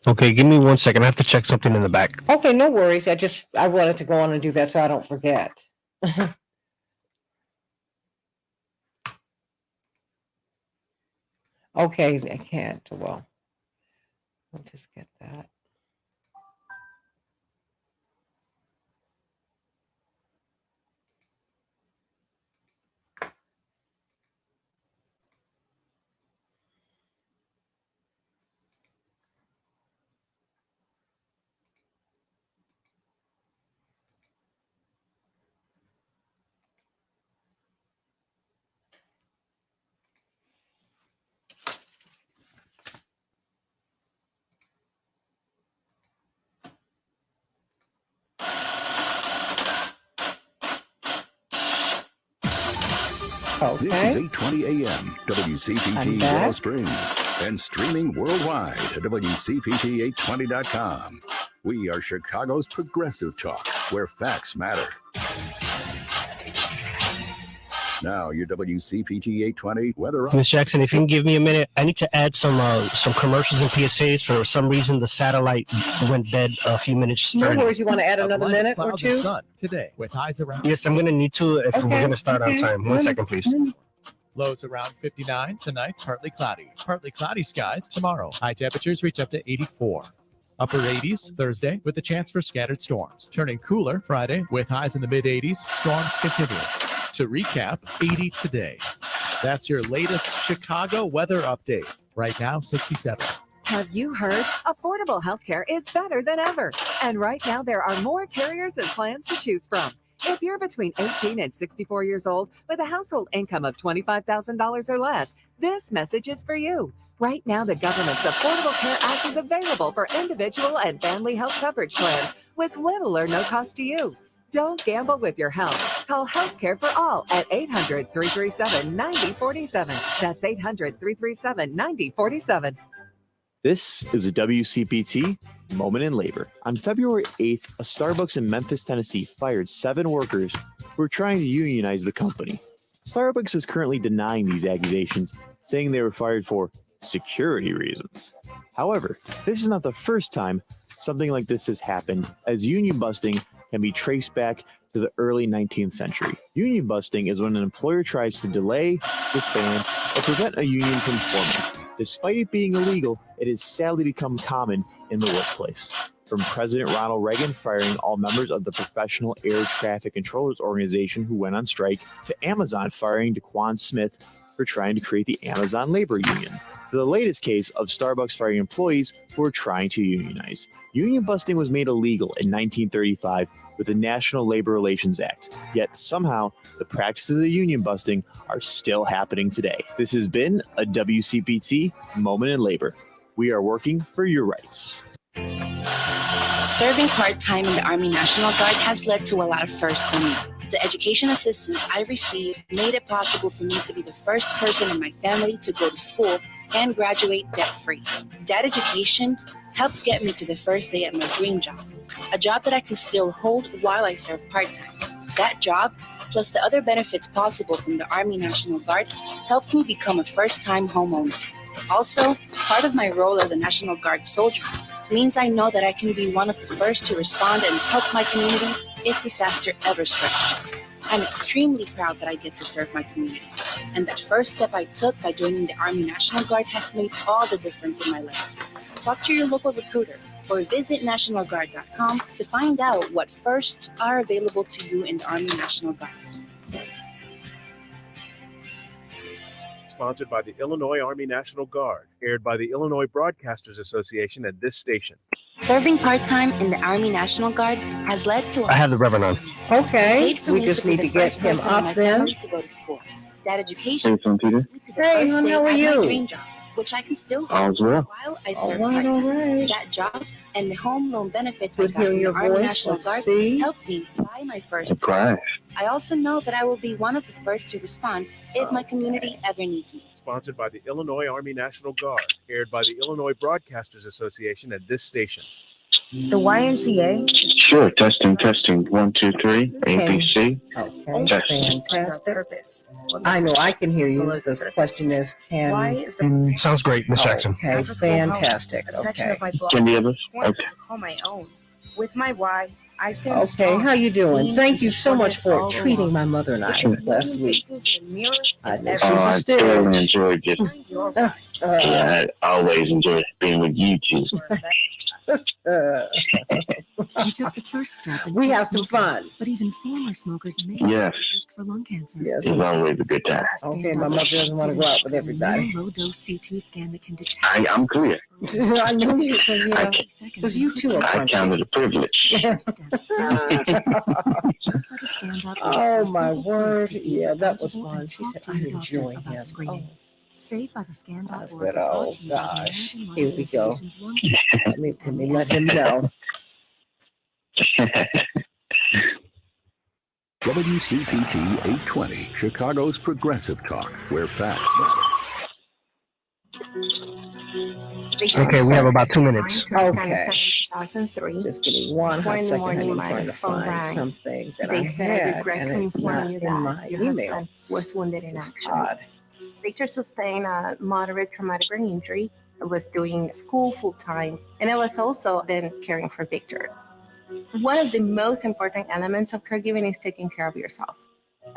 Okay, give me 1 second. I have to check something in the back. Okay, no worries. I wanted to go on and do that so I don't forget. Okay, I can't. Well, I'll just get that. Okay. This is 8:20 a.m. WCPT Willow Springs and streaming worldwide at WCPT820.com. We are Chicago's progressive talk, where facts matter. Now, your WCPT 820 weather. Ms. Jackson, if you can give me a minute, I need to add some commercials and PSAs. For some reason, the satellite went dead a few minutes early. No worries. You want to add another minute or two? Sun today with highs around. Yes, I'm going to need to if we're going to start on time. 1 second, please. Lows around 59 tonight, partly cloudy skies tomorrow. High temperatures reach up to 84. Upper 80s Thursday with a chance for scattered storms. Turning cooler Friday with highs in the mid 80s. Storms continue. To recap, 80 today. That's your latest Chicago weather update. Right now, 67. Have you heard? Affordable healthcare is better than ever. And right now, there are more carriers and plans to choose from. If you're between 18 and 64 years old with a household income of $25,000 or less, this message is for you. Right now, the government's Affordable Care Act is available for individual and family health coverage plans with little or no cost to you. Don't gamble with your health. Call Healthcare for All at 800-337-9047. That's 800-337-9047. This is a WCPT Moment in Labor. On February 8th, a Starbucks in Memphis, Tennessee fired 7 workers who were trying to unionize the company. Starbucks is currently denying these accusations, saying they were fired for security reasons. However, this is not the first time something like this has happened, as union busting can be traced back to the early 19th century. Union busting is when an employer tries to delay, disband, or prevent a union from forming. Despite it being illegal, it has sadly become common in the workplace. From President Ronald Reagan firing all members of the Professional Air Traffic Controllers Organization who went on strike, to Amazon firing DeQuan Smith for trying to create the Amazon Labor Union, to the latest case of Starbucks firing employees who were trying to unionize. Union busting was made illegal in 1935 with the National Labor Relations Act, yet somehow the practices of union busting are still happening today. This has been a WCPT Moment in Labor. We are working for your rights. Serving part-time in the Army National Guard has led to a lot of firsts for me. The education assistance I received made it possible for me to be the first person in my family to go to school and graduate debt-free. That education helped get me to the first day at my dream job, a job that I can still hold while I serve part-time. That job, plus the other benefits possible from the Army National Guard, helped me become a first-time homeowner. Also, part of my role as a National Guard soldier means I know that I can be one of the first to respond and help my community if disaster ever strikes. I'm extremely proud that I get to serve my community, and that first step I took by joining the Army National Guard has made all the difference in my life. Talk to your local recruiter or visit nationalguard.com to find out what firsts are available to you in the Army National Guard. Sponsored by the Illinois Army National Guard, aired by the Illinois Broadcasters Association at this station. Serving part-time in the Army National Guard has led to I have the Reverend on. Okay, we just need to get him up then. To go to school. That education. Hey, Santita. Hey, hon, how are you? Dream job, which I can still All's well. while I serve part-time. That job and the home loan benefits I got from the Army National Guard helped me buy my first house. I also know that I will be one of the first to respond if my community ever needs me. Sponsored by the Illinois Army National Guard, aired by the Illinois Broadcasters Association at this station. The YMCA. Sure, testing. 1, 2, 3. ABC. Okay, Test. fantastic. Purpose. I know I can hear you. Below the The surface. question is, Why can... is the Sounds great, Miss Jackson. Okay, fantastic. a section Okay. of my block Can the others? corner Okay. to call my own? With my why, I stand Okay, strong, how you doing? seen Thank and you so much supported for all treating along. my mother and I With last million week. faces in the mirror, I it's know every she's a I thoroughly stitch. enjoyed this. Find your why. Yeah, I always enjoy being with you two. For a better us. You took the first step and We quit have some smoking, fun. but even former smokers may Yes. have a risk for lung cancer. Yes. It's always a good time. Okay, my mother doesn't want to go out with everybody. Low dose CT scan that can detect. I'm clear. I knew you, I- because you two are I count it a privilege. Oh my word! Yeah, that was fun. She said, "I enjoy him." Saved by the Scan.org I is said, brought "Oh to you by the gosh, American Lung here we go." Association's Lung Let me let him know. WCPT 820, Chicago's Progressive Talk, where facts matter. Okay, we have about 2 minutes. Okay. 2003. Just give me one Before hot in the second. morning, I'm my trying to phone find rang. something that They I said, I had, regret and to it's inform not you in that my your email. husband was wounded in It's action. odd. Victor sustained a moderate traumatic brain injury. I was doing school full time, and I was also then caring for Victor. One of the most important elements of caregiving is taking care of yourself.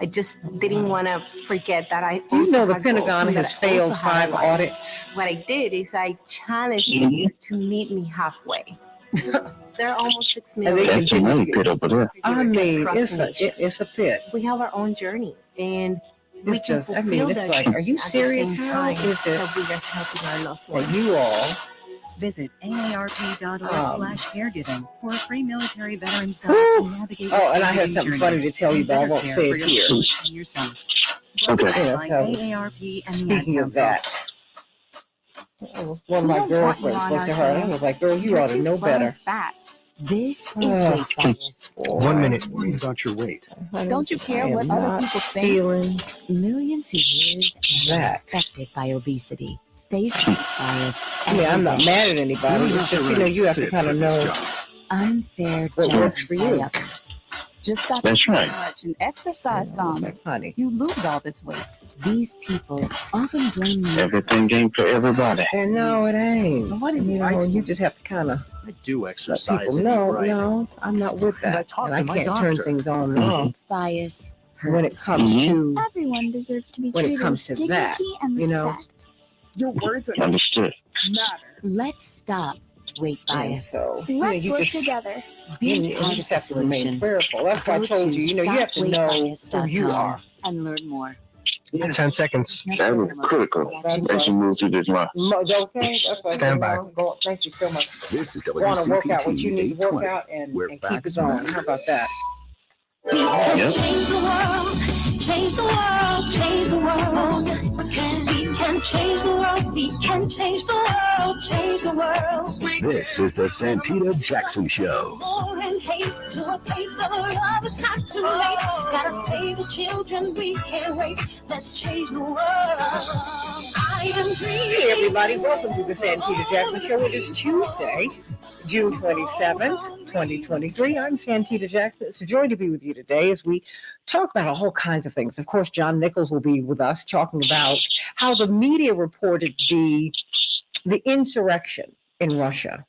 I just didn't want to forget that I. Do you also know the had goals Pentagon and that has I failed also had a 5 life. audits? What I did is I challenged Victor to meet me halfway. There are almost 6 And they million. That's a continue money to pit get. over there. I mean, across it's the a nation. it's a pit. We have our own journey, and we It's can just. I fulfill mean, that it's like, journey are you at the serious? same How time is it that we are helping our loved that ones. you all? Visit aarp.org/caregiving for a free military veterans guide Whew. to navigate Oh, and I your have caregiving something journey funny to tell you, and but I better won't care say for it your here. family and yourself. Okay. Yeah, By so AARP and the Ad speaking of Council. that, one of We my don't want you girlfriends on was our to her and team. was like, "Girl, you You're ought to too know slow better." and fat. This Ah, is weight bias. 1 minute. Worry about your weight. Honey, Don't you care I am what other not people think? feeling Millions who live and are that. affected by obesity face weight bias I mean, I'm every not day. mad at anybody. You're It's not just, the you know, right you have to fit kind for of this know job. Unfair what works for judgment by you. others. Just stop That's eating right. too much and exercise some. Like, honey. You lose all this weight. These people often blame themselves. Everything ain't for everybody. And no, it ain't. But why do you You like know, you something? just have to kind of I do let exercise people and eat know, right. no, I'm not with And I that. talked And I to my can't turn doctor. things on and off Bias hurts. when it comes to, Everyone deserves to be when it treated comes with to that, dignity and you know. respect. Your words are Understood. matter. Let's stop weight And bias. so, you know, Let's you work just, together. you just have to remain prayerful. That's why I Go told to you, you know, you have to know who you stopweightbias.com are. and learn more. 10 seconds. That was critical as you move through this month. Okay, that's why I Stand said, by. no, go, thank you so much. This is Go on and work out what you WCPT need to work 820, out and where keep it facts going. matter. How about that? Yep. Change the world, change the world, change the world. Yes, we can change the world, we can change the world, change the world. This is the Santita Jackson Show. War and hate to a place of love, it's not too late. Gotta save the children, we can't wait. Let's change the world. I am green. Hey everybody, welcome to the Santita Jackson Show. It is Tuesday, June 27th, 2023. I'm Santita Jackson. It's a joy to be with you today as we talk about all kinds of things. Of course, John Nichols will be with us talking about how the media reported the insurrection in Russia.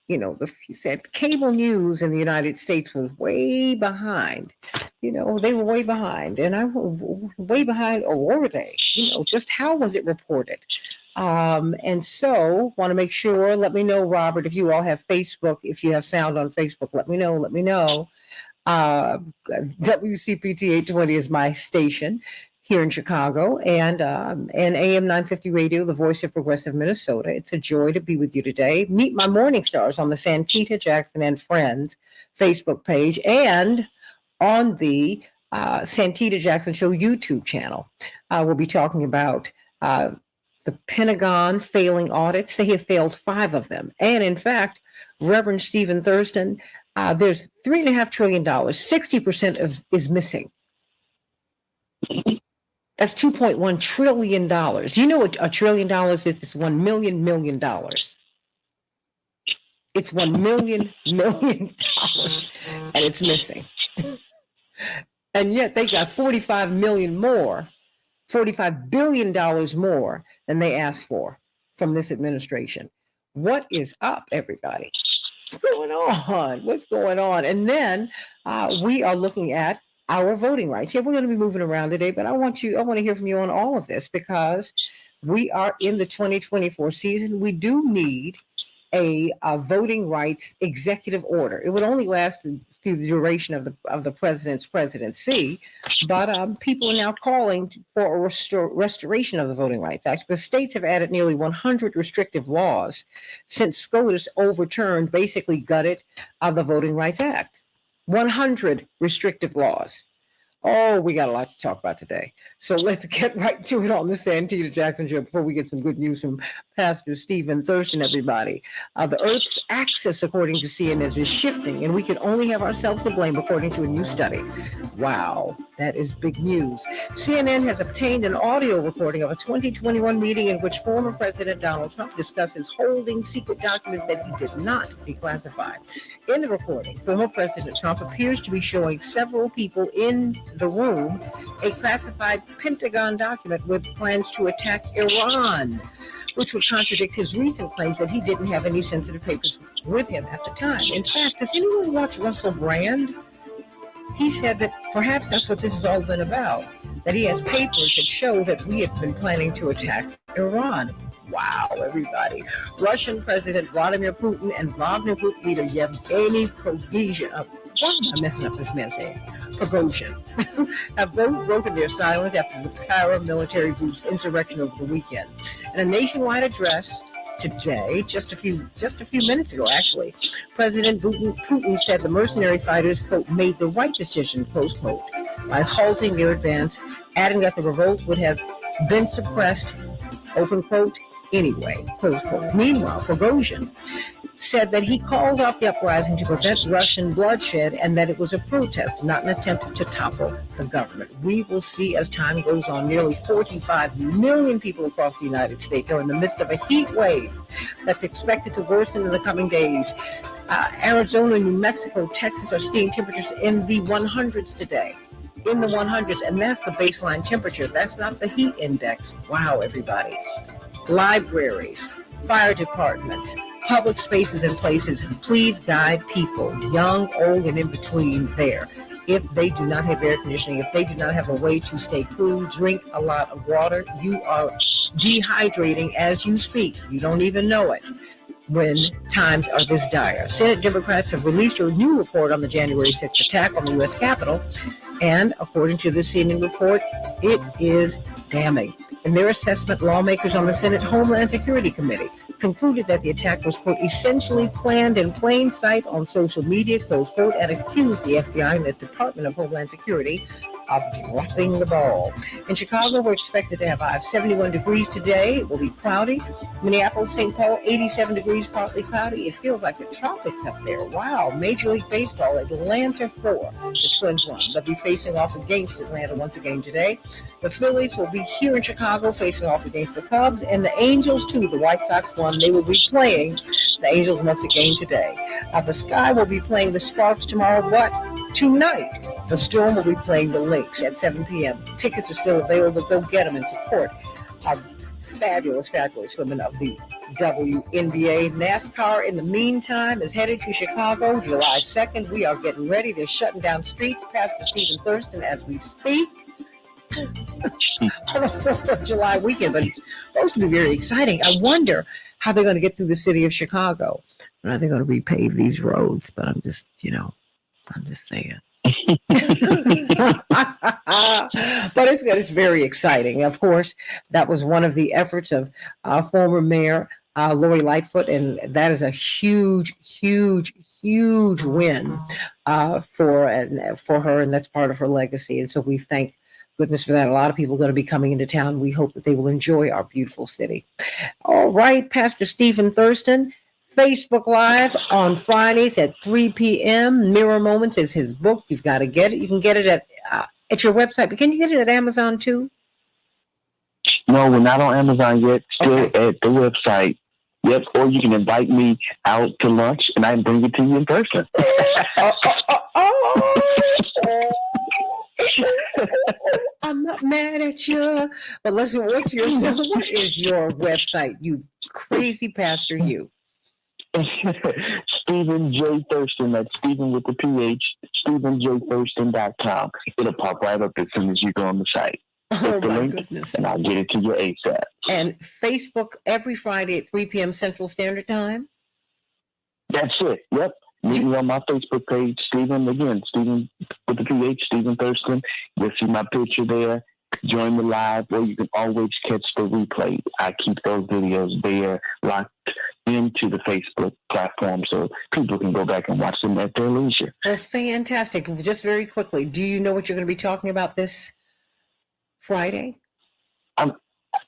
You know, he said cable news in the United States was way behind. You know, they were way behind. And I was way behind, or were they? You know, just how was it reported? And so want to make sure, let me know, Robert, if you all have Facebook, if you have sound on Facebook, let me know. WCPT 820 is my station here in Chicago, and AM 950 Radio, the voice of progressive Minnesota. It's a joy to be with you today. Meet my morning stars on the Santita Jackson and Friends Facebook page and on the Santita Jackson Show YouTube channel. We'll be talking about the Pentagon failing audits. They have failed 5 of them. And in fact, Reverend Stephen Thurston, there's $3.5 trillion. 60% is missing. That's $2.1 trillion. Do you know what $1 trillion is? It's $1 million. It's $1 million, and it's missing. And yet they got $45 billion more than they asked for from this administration. What is up, everybody? What's going on? What's going on? And then we are looking at our voting rights. Yeah, we're going to be moving around today, but I want to hear from you on all of this because we are in the 2024 season. We do need a voting rights executive order. It would only last through the duration of the president's presidency, but people are now calling for a restoration of the Voting Rights Act because states have added nearly 100 restrictive laws since SCOTUS overturned, basically gutted the Voting Rights Act. 100 restrictive laws. Oh, we got a lot to talk about today. So let's get right to it on the Santita Jackson Show before we get some good news from Pastor Stephen Thurston, everybody. The Earth's axis, according to CNN, is shifting, and we can only have ourselves to blame, according to a new study. Wow, that is big news. CNN has obtained an audio recording of a 2021 meeting in which former President Donald Trump discusses holding secret documents that he did not declassify. In the recording, former President Trump appears to be showing several people in the room a classified Pentagon document with plans to attack Iran, which would contradict his recent claims that he didn't have any sensitive papers with him at the time. In fact, does anyone watch Russell Brand? He said that perhaps that's what this has all been about, that he has papers that show that we have been planning to attack Iran. Wow, everybody. Russian President Vladimir Putin and Wagner Group leader Yevgeny Prigozhin, why am I messing up this man's name? Prigozhin, have both broken their silence after the paramilitary group's insurrection over the weekend. In a nationwide address today, just a few minutes ago, actually, President Putin said the mercenary fighters, quote, made the right decision, close quote, by halting their advance, adding that the revolt would have been suppressed, open quote, anyway, close quote. Meanwhile, Prigozhin said that he called off the uprising to prevent Russian bloodshed and that it was a protest, not an attempt to topple the government. We will see as time goes on. Nearly 45 million people across the United States are in the midst of a heat wave that's expected to worsen in the coming days. Arizona, New Mexico, Texas are seeing temperatures in the 100s today. In the 100s, and that's the baseline temperature. That's not the heat index. Wow, everybody. Libraries, fire departments, public spaces and places, please guide people, young, old, and in between there. If they do not have air conditioning, if they do not have a way to stay cool, drink a lot of water. You are dehydrating as you speak. You don't even know it when times are this dire. Senate Democrats have released a new report on the January 6th attack on the U.S. Capitol. And according to the CNN report, it is damning. In their assessment, lawmakers on the Senate Homeland Security Committee concluded that the attack was, quote, essentially planned in plain sight on social media, close quote, and accused the FBI and the Department of Homeland Security of dropping the ball. In Chicago, we're expected to have 71 degrees today. It will be cloudy. Minneapolis, St. Paul, 87 degrees, partly cloudy. It feels like the tropics up there. Wow. Major League Baseball, Atlanta 4. The Twins won. They'll be facing off against Atlanta once again today. The Phillies will be here in Chicago facing off against the Cubs, and the Angels too. The White Sox won. They will be playing the Angels once again today. The Sky will be playing the Sparks tomorrow, but tonight the Storm will be playing the Lynx at 7 p.m. Tickets are still available. Go get them and support our fabulous women of the WNBA. NASCAR, in the meantime, is headed to Chicago July 2nd. We are getting ready. They're shutting down streets. Pastor Stephen Thurston as we speak. On the 4th of July weekend, but it's supposed to be very exciting. I wonder how they're going to get through the city of Chicago. Are they going to repave these roads? But I'm just saying. But it's good. It's very exciting. Of course, that was one of the efforts of former Mayor Lori Lightfoot, and that is a huge win for her, and that's part of her legacy. And so we thank goodness for that. A lot of people are going to be coming into town. We hope that they will enjoy our beautiful city. All right, Pastor Stephen Thurston. Facebook Live on Fridays at 3 p.m. Mirror Moments is his book. You've got to get it. You can get it at your website, but can you get it at Amazon too? No, we're not on Amazon yet. Still at the website. Yep. Or you can invite me out to lunch and I can bring it to you in person. I'm not mad at you. But listen, what is your website, you crazy pastor, you? Stephen J. Thurston. That's Stephen with the PH. StephenJThurston.com. It'll pop right up as soon as you go on the site. Oh, the my link, goodness. And I'll get it to you ASAP. And Facebook every Friday at 3 p.m. Central Standard Time? That's it. Yep. Meet me on my Facebook page, Stephen with the PH, Stephen Thurston. You'll see my picture there. Join the live, or you can always catch the replay. I keep those videos there locked into the Facebook platform so people can go back and watch them at their leisure. Oh, fantastic. Just very quickly, do you know what you're going to be talking about this Friday?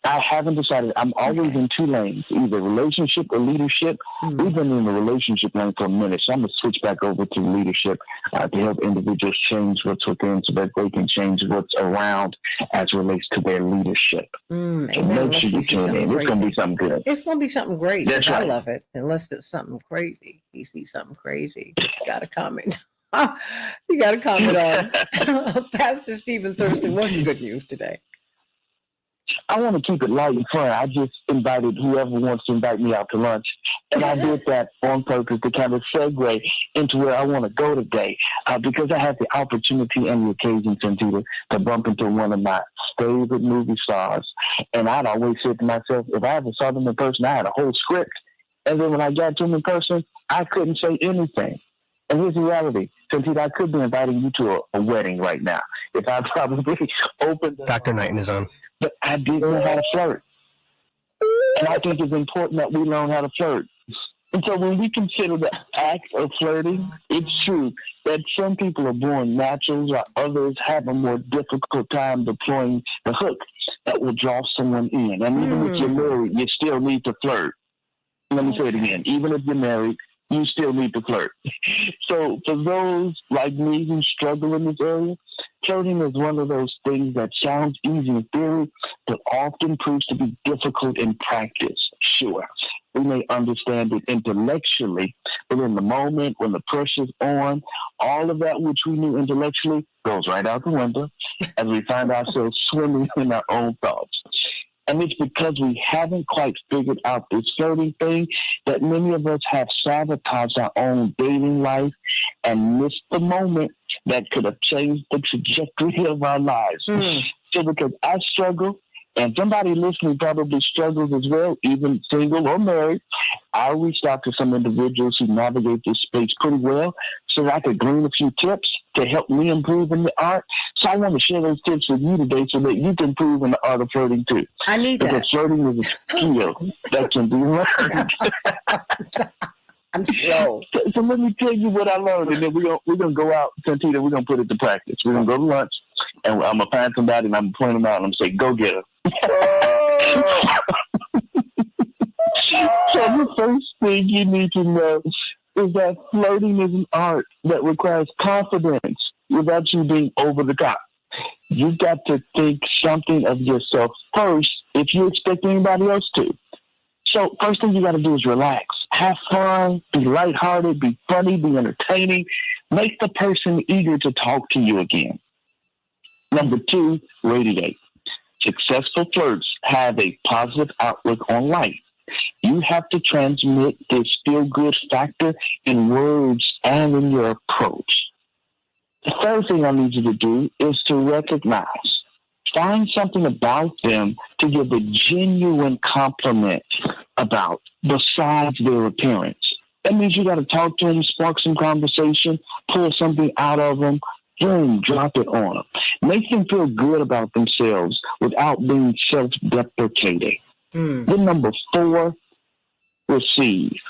I haven't decided. I'm always in two lanes, either relationship or leadership. We've been in the relationship lane for a minute, so I'm going to switch back over to leadership to help individuals change what's within so that they can change what's around as it relates to their leadership. So make sure you tune in. It's going to be something good. It's going to be something great. That's I right. love it. Unless it's something crazy. You see something crazy, but you got to comment. You got to comment on Pastor Stephen Thurston. What's the good news today? I want to keep it light and fun. I just invited whoever wants to invite me out to lunch. And I did that on purpose to kind of segue into where I want to go today. Because I had the opportunity and the occasion, Santita, to bump into one of my favorite movie stars. And I'd always said to myself, if I ever saw them in person, I had a whole script. And then when I got to them in person, I couldn't say anything. And here's the reality. Santita, I could be inviting you to a wedding right now. If I probably opened Dr. Knighton is on. But I didn't know how to flirt. And I think it's important that we learn how to flirt. And so when we consider the act of flirting, it's true that some people are born naturals while others have a more difficult time deploying the hook that will draw someone in. And even if you're married, you still need to flirt. Let me say it again. Even if you're married, you still need to flirt. So for those like me who struggle in this area, flirting is one of those things that sounds easy in theory, but often proves to be difficult in practice. Sure, we may understand it intellectually, but in the moment when the pressure's on, all of that which we knew intellectually goes right out the window as we find ourselves swimming in our own thoughts. And it's because we haven't quite figured out this flirting thing that many of us have sabotaged our own dating life and missed the moment that could have changed the trajectory of our lives. So because I struggle, and somebody listening probably struggles as well, even single or married, I reached out to some individuals who navigate this space pretty well so that I could glean a few tips to help me improve in the art. So I want to share those tips with you today so that you can improve in the art of flirting too. I need that. Because flirting is a skill that can be learned. I'm slow. So let me tell you what I learned, and then we're gonna go out, Santita, we're gonna put it to practice. We're gonna go to lunch, and I'm gonna find somebody, and I'm gonna point them out, and I'm gonna say, "Go get her." So the first thing you need to know is that flirting is an art that requires confidence without you being over the top. You've got to think something of yourself first if you expect anybody else to. So first thing you got to do is relax. Have fun, be lighthearted, be funny, be entertaining. Make the person eager to talk to you again. Number 2, radiate. Successful flirts have a positive outlook on life. You have to transmit this feel-good factor in words and in your approach. The third thing I need you to do is to recognize. Find something about them to give a genuine compliment about besides their appearance. That means you got to talk to them, spark some conversation, pull something out of them, boom, drop it on them. Make them feel good about themselves without being self-deprecating. Then number 4, receive.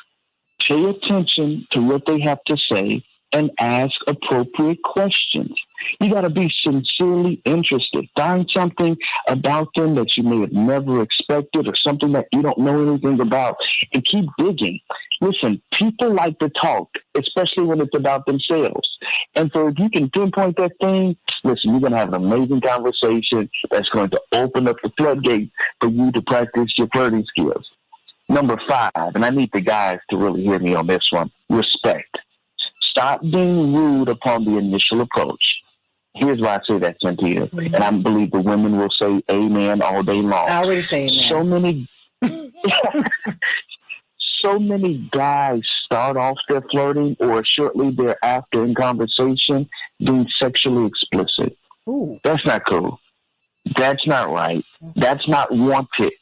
Pay attention to what they have to say and ask appropriate questions. You got to be sincerely interested. Find something about them that you may have never expected or something that you don't know anything about and keep digging. Listen, people like to talk, especially when it's about themselves. And so if you can pinpoint that thing, listen, you're going to have an amazing conversation that's going to open up the floodgate for you to practice your flirting skills. Number 5, and I need the guys to really hear me on this one, respect. Stop being rude upon the initial approach. Here's why I say that, Santita, and I believe the women will say amen all day long. I already say amen. So many guys start off their flirting or shortly thereafter in conversation being sexually explicit. Ooh. That's not cool. That's not right. That's not wanted.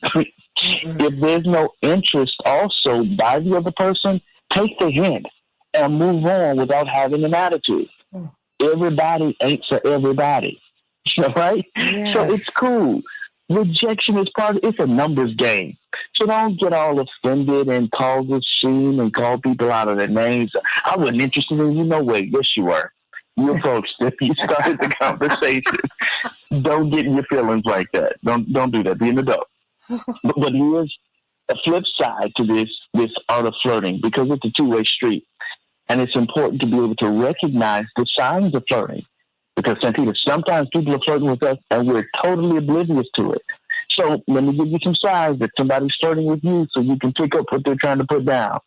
If there's no interest also by the other person, take the hint and move on without having an attitude. Everybody ain't for everybody. Right? Yes. So it's cool. Rejection is it's a numbers game. So don't get all offended and cause a scene and call people out of their names. I wasn't interested in you, no way. Yes, you were. You approached it. You started the conversation. Don't get in your feelings like that. Don't do that. Be an adult. But here's a flip side to this art of flirting, because it's a two-way street. And it's important to be able to recognize the signs of flirting. Because, Santita, sometimes people are flirting with us and we're totally oblivious to it. So let me give you some signs that somebody's flirting with you so you can pick up what they're trying to put down.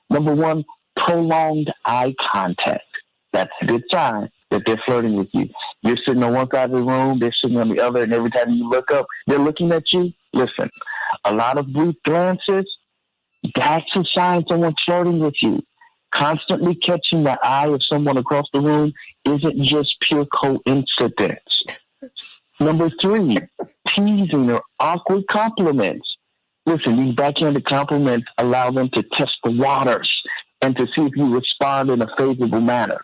Number 1, prolonged eye contact. That's a good sign that they're flirting with you. You're sitting on one side of the room, they're sitting on the other, and every time you look up, they're looking at you. Listen, a lot of brief glances, that's a sign someone's flirting with you. Constantly catching the eye of someone across the room isn't just pure coincidence. Number 3, teasing or awkward compliments. Listen, these backhanded compliments allow them to test the waters and to see if you respond in a favorable manner.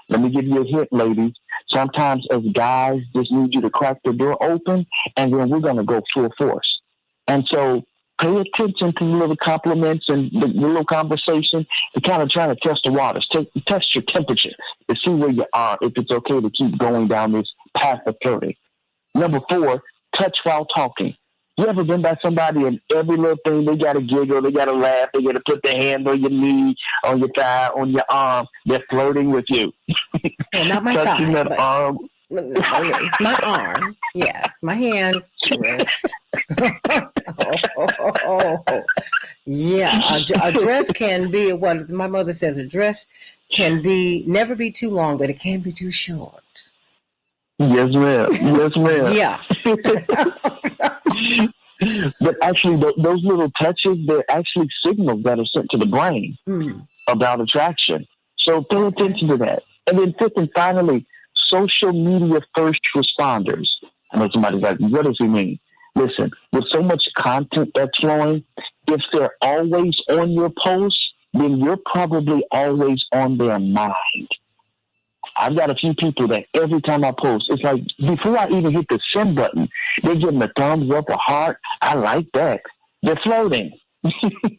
Let me give you a hint, ladies. Sometimes as guys just need you to crack the door open, and then we're going to go full force. And so pay attention to the little compliments and the little conversation to kind of try to test the waters, test your temperature to see where you are, if it's okay to keep going down this path of flirting. Number 4, touch while talking. You ever been by somebody and every little thing, they got to giggle, they got to laugh, they got to put their hand on your knee, on your thigh, on your arm. They're flirting with you. Well, not my touching thigh, that arm. My arm, yes. My hand, wrist. Yeah, a dress can be what my mother says. A dress can be never be too long, but it can be too short. Yes, ma'am. Yes, ma'am. Yeah. But actually, those little touches, they're actually signals that are sent to the brain about attraction. So pay attention to that. And then 5th and finally, social media first responders. I know somebody's like, what does he mean? Listen, with so much content that's flowing, if they're always on your posts, then you're probably always on their mind. I've got a few people that every time I post, it's like before I even hit the send button, they're giving a thumbs up, a heart. I like that. They're floating.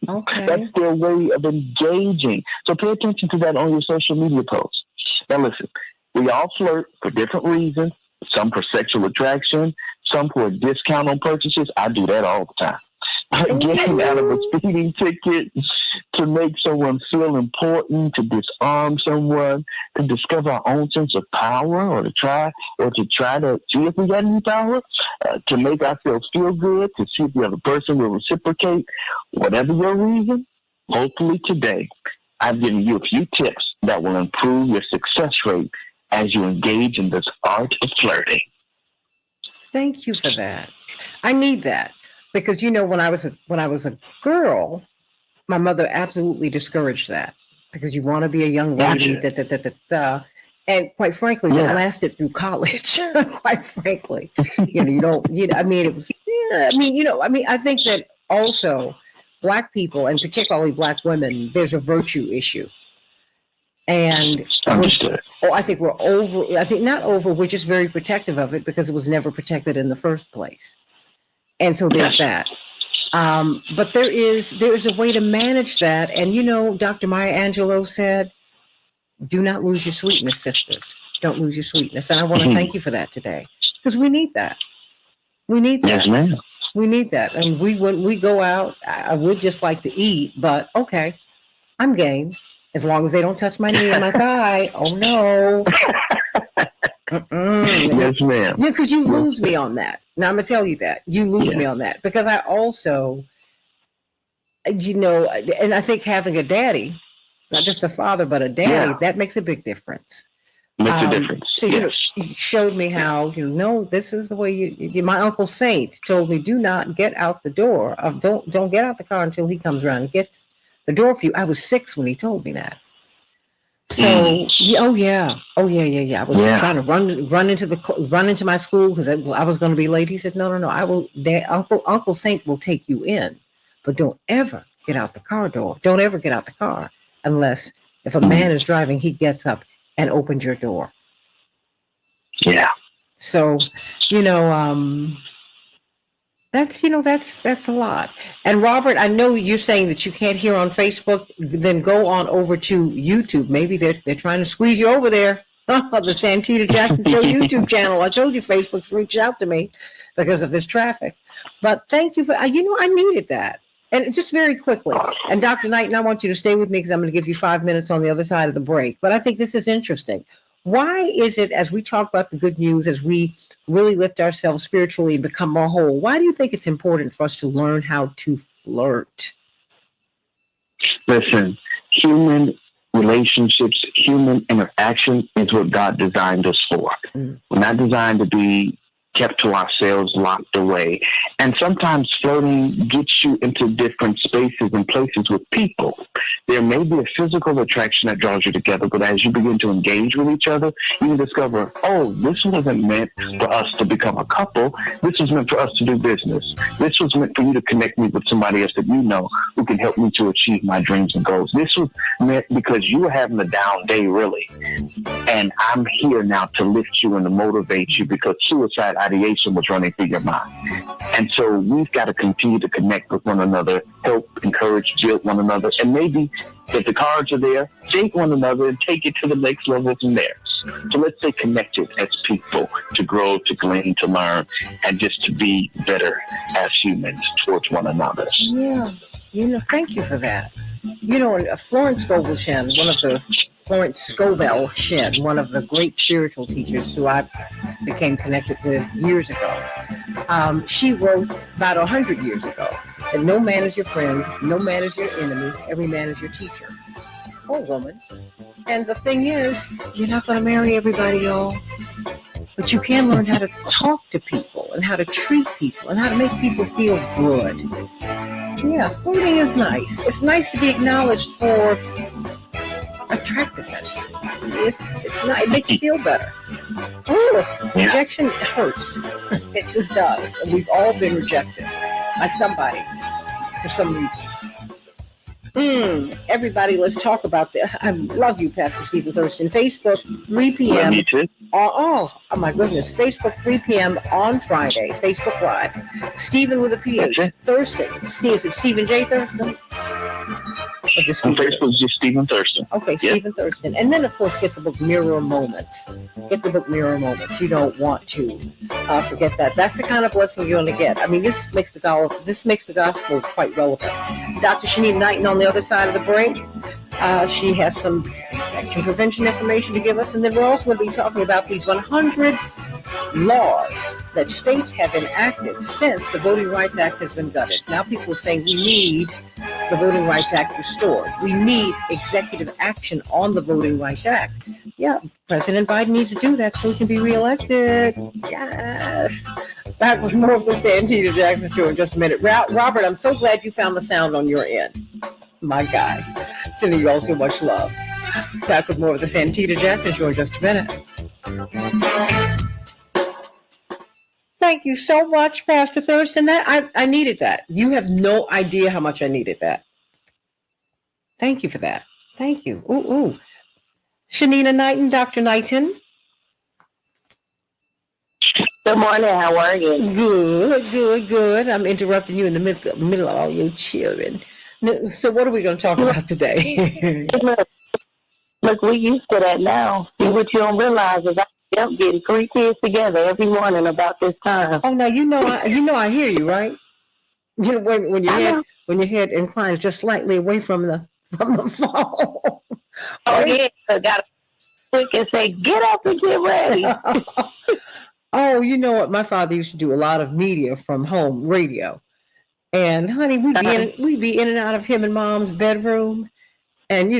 Okay. That's their way of engaging. So pay attention to that on your social media posts. Now listen, we all flirt for different reasons. Some for sexual attraction, some for a discount on purchases. I do that all the time. Getting out of a speeding ticket to make someone feel important, to disarm someone, to discover our own sense of power, or to try to see if we got any power, to make ourselves feel good, to see if the other person will reciprocate. Whatever your reason, hopefully today I've given you a few tips that will improve your success rate as you engage in this art of flirting. Thank you for that. I need that. Because, you know, when I was a girl, my mother absolutely discouraged that because you want to be a young lady, and quite frankly, that lasted through college. Quite frankly, you don't. I mean, it was. Yeah, I think that also Black people, and particularly Black women, there's a virtue issue, and I think we're over. I think not over. We're just very protective of it because it was never protected in the first place. And so there's that. But there is a way to manage that. And, you know, Dr. Maya Angelou said, do not lose your sweetness, sisters. Don't lose your sweetness. And I want to thank you for that today because we need that. We need that. Yes, ma'am. We need that. And when we go out, I would just like to eat, but okay, I'm game. As long as they don't touch my knee and my thigh. Oh, no. Yes, ma'am. Yeah, because you lose me on that. Now I'm gonna tell you that you lose me on that because I also, and I think having a daddy, not just a father, but a daddy, that makes a big difference. Makes a difference. So, he showed me how, no, this is the way my Uncle Saint told me, do not get out the door don't get out the car until he comes around and gets the door for you. I was 6 when he told me that. So, oh yeah. I was trying to run into my school because I was going to be late. He said, no, I will. Uncle Saint will take you in, but don't ever get out the car door. Don't ever get out the car unless if a man is driving, he gets up and opens your door. Yeah. So, that's a lot. And Robert, I know you're saying that you can't hear on Facebook. Then go on over to YouTube. Maybe they're trying to squeeze you over there. The Santita Jackson Show YouTube channel. I told you Facebook's reached out to me because of this traffic. But thank you for, I needed that. And just very quickly, and Dr. Knighton, I want you to stay with me because I'm going to give you 5 minutes on the other side of the break. But I think this is interesting. Why is it, as we talk about the good news, as we really lift ourselves spiritually and become more whole, why do you think it's important for us to learn how to flirt? Listen, human relationships, human interaction is what God designed us for. We're not designed to be kept to ourselves, locked away. And sometimes flirting gets you into different spaces and places with people. There may be a physical attraction that draws you together, but as you begin to engage with each other, you can discover, this wasn't meant for us to become a couple. This was meant for us to do business. This was meant for you to connect me with somebody else that you know who can help me to achieve my dreams and goals. This was meant because you were having a down day, really. And I'm here now to lift you and to motivate you because suicide ideation was running through your mind. And so we've got to continue to connect with one another, help, encourage, build one another. And maybe if the cards are there, date one another and take it to the next level from there. So let's stay connected as people to grow, to glean, to learn, and just to be better as humans towards one another. Yeah. Thank you for that. Florence Scovel, one of the great spiritual teachers who I became connected with years ago, she wrote about 100 years ago that no man is your friend, no man is your enemy, every man is your teacher. Or woman. And the thing is, you're not going to marry everybody, y'all. But you can learn how to talk to people and how to treat people and how to make people feel good. Yeah, flirting is nice. It's nice to be acknowledged for attractiveness. It's nice. It makes you feel better. Rejection hurts. It just does. And we've all been rejected by somebody for some reason. Everybody, let's talk about this. I love you, Pastor Stephen Thurston. Facebook, 3 p.m. Me too. Oh my goodness. Facebook, 3 p.m. on Friday. Facebook Live. Stephen with a PH. Thurston. Is it Stephen J. Thurston? On Facebook, just Stephen Thurston. Okay, Stephen Thurston. And then, of course, get the book Mirror Moments. Get the book Mirror Moments. You don't want to forget that. That's the kind of blessing you're going to get. I mean, this makes the gospel quite relevant. Dr. Shanita Knighton on the other side of the break. She has some infection prevention information to give us. And then we're also going to be talking about these 100 laws that states have enacted since the Voting Rights Act has been gutted. Now people are saying we need the Voting Rights Act restored. We need executive action on the Voting Rights Act. Yeah, President Biden needs to do that so he can be reelected. Yes. Back with more of the Santita Jackson Show in just a minute. Robert, I'm so glad you found the sound on your end. My guy. Sending you all so much love. Back with more of the Santita Jackson Show in just a minute. Thank you so much, Pastor Thurston. I needed that. You have no idea how much I needed that. Thank you for that. Thank you. Ooh. Shanita Knighton, Dr. Knighton. Good morning. How are you? Good. I'm interrupting you in the middle of all your children. So what are we going to talk about today? Look, we used to that now. See, what you don't realize is I'm getting 3 kids together every morning about this time. Oh, now you know I hear you, right? You know when your head inclines just slightly away from the phone. Oh yeah, I got to quick and say, get up and get ready. Oh, you know what? My father used to do a lot of media from home, radio. And honey, we'd be in and out of him and mom's bedroom. And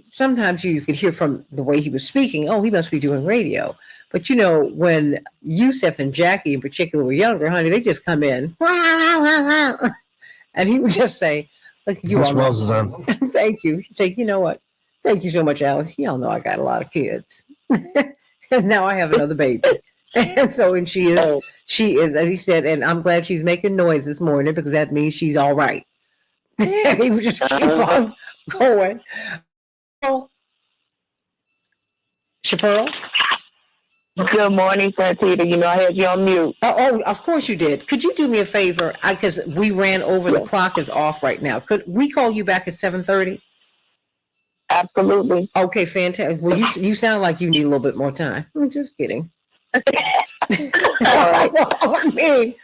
sometimes you could hear from the way he was speaking, oh, he must be doing radio. But when Yusuf and Jackie in particular were younger, honey, they just come in, and he would just say, "Look, you all know." Thank you. He'd say, "You know what? Thank you so much, Alex. Y'all know I got a lot of kids, and now I have another baby." And she is, as he said, and I'm glad she's making noise this morning because that means she's all right. And he would just keep on going. Oh, Chaparral? Good morning, Santita. I had you on mute. Oh, of course you did. Could you do me a favor? Because we ran over. The clock is off right now. Could we call you back at 7:30? Absolutely. Okay, fantastic. Well, you sound like you need a little bit more time. I'm just kidding. I mean,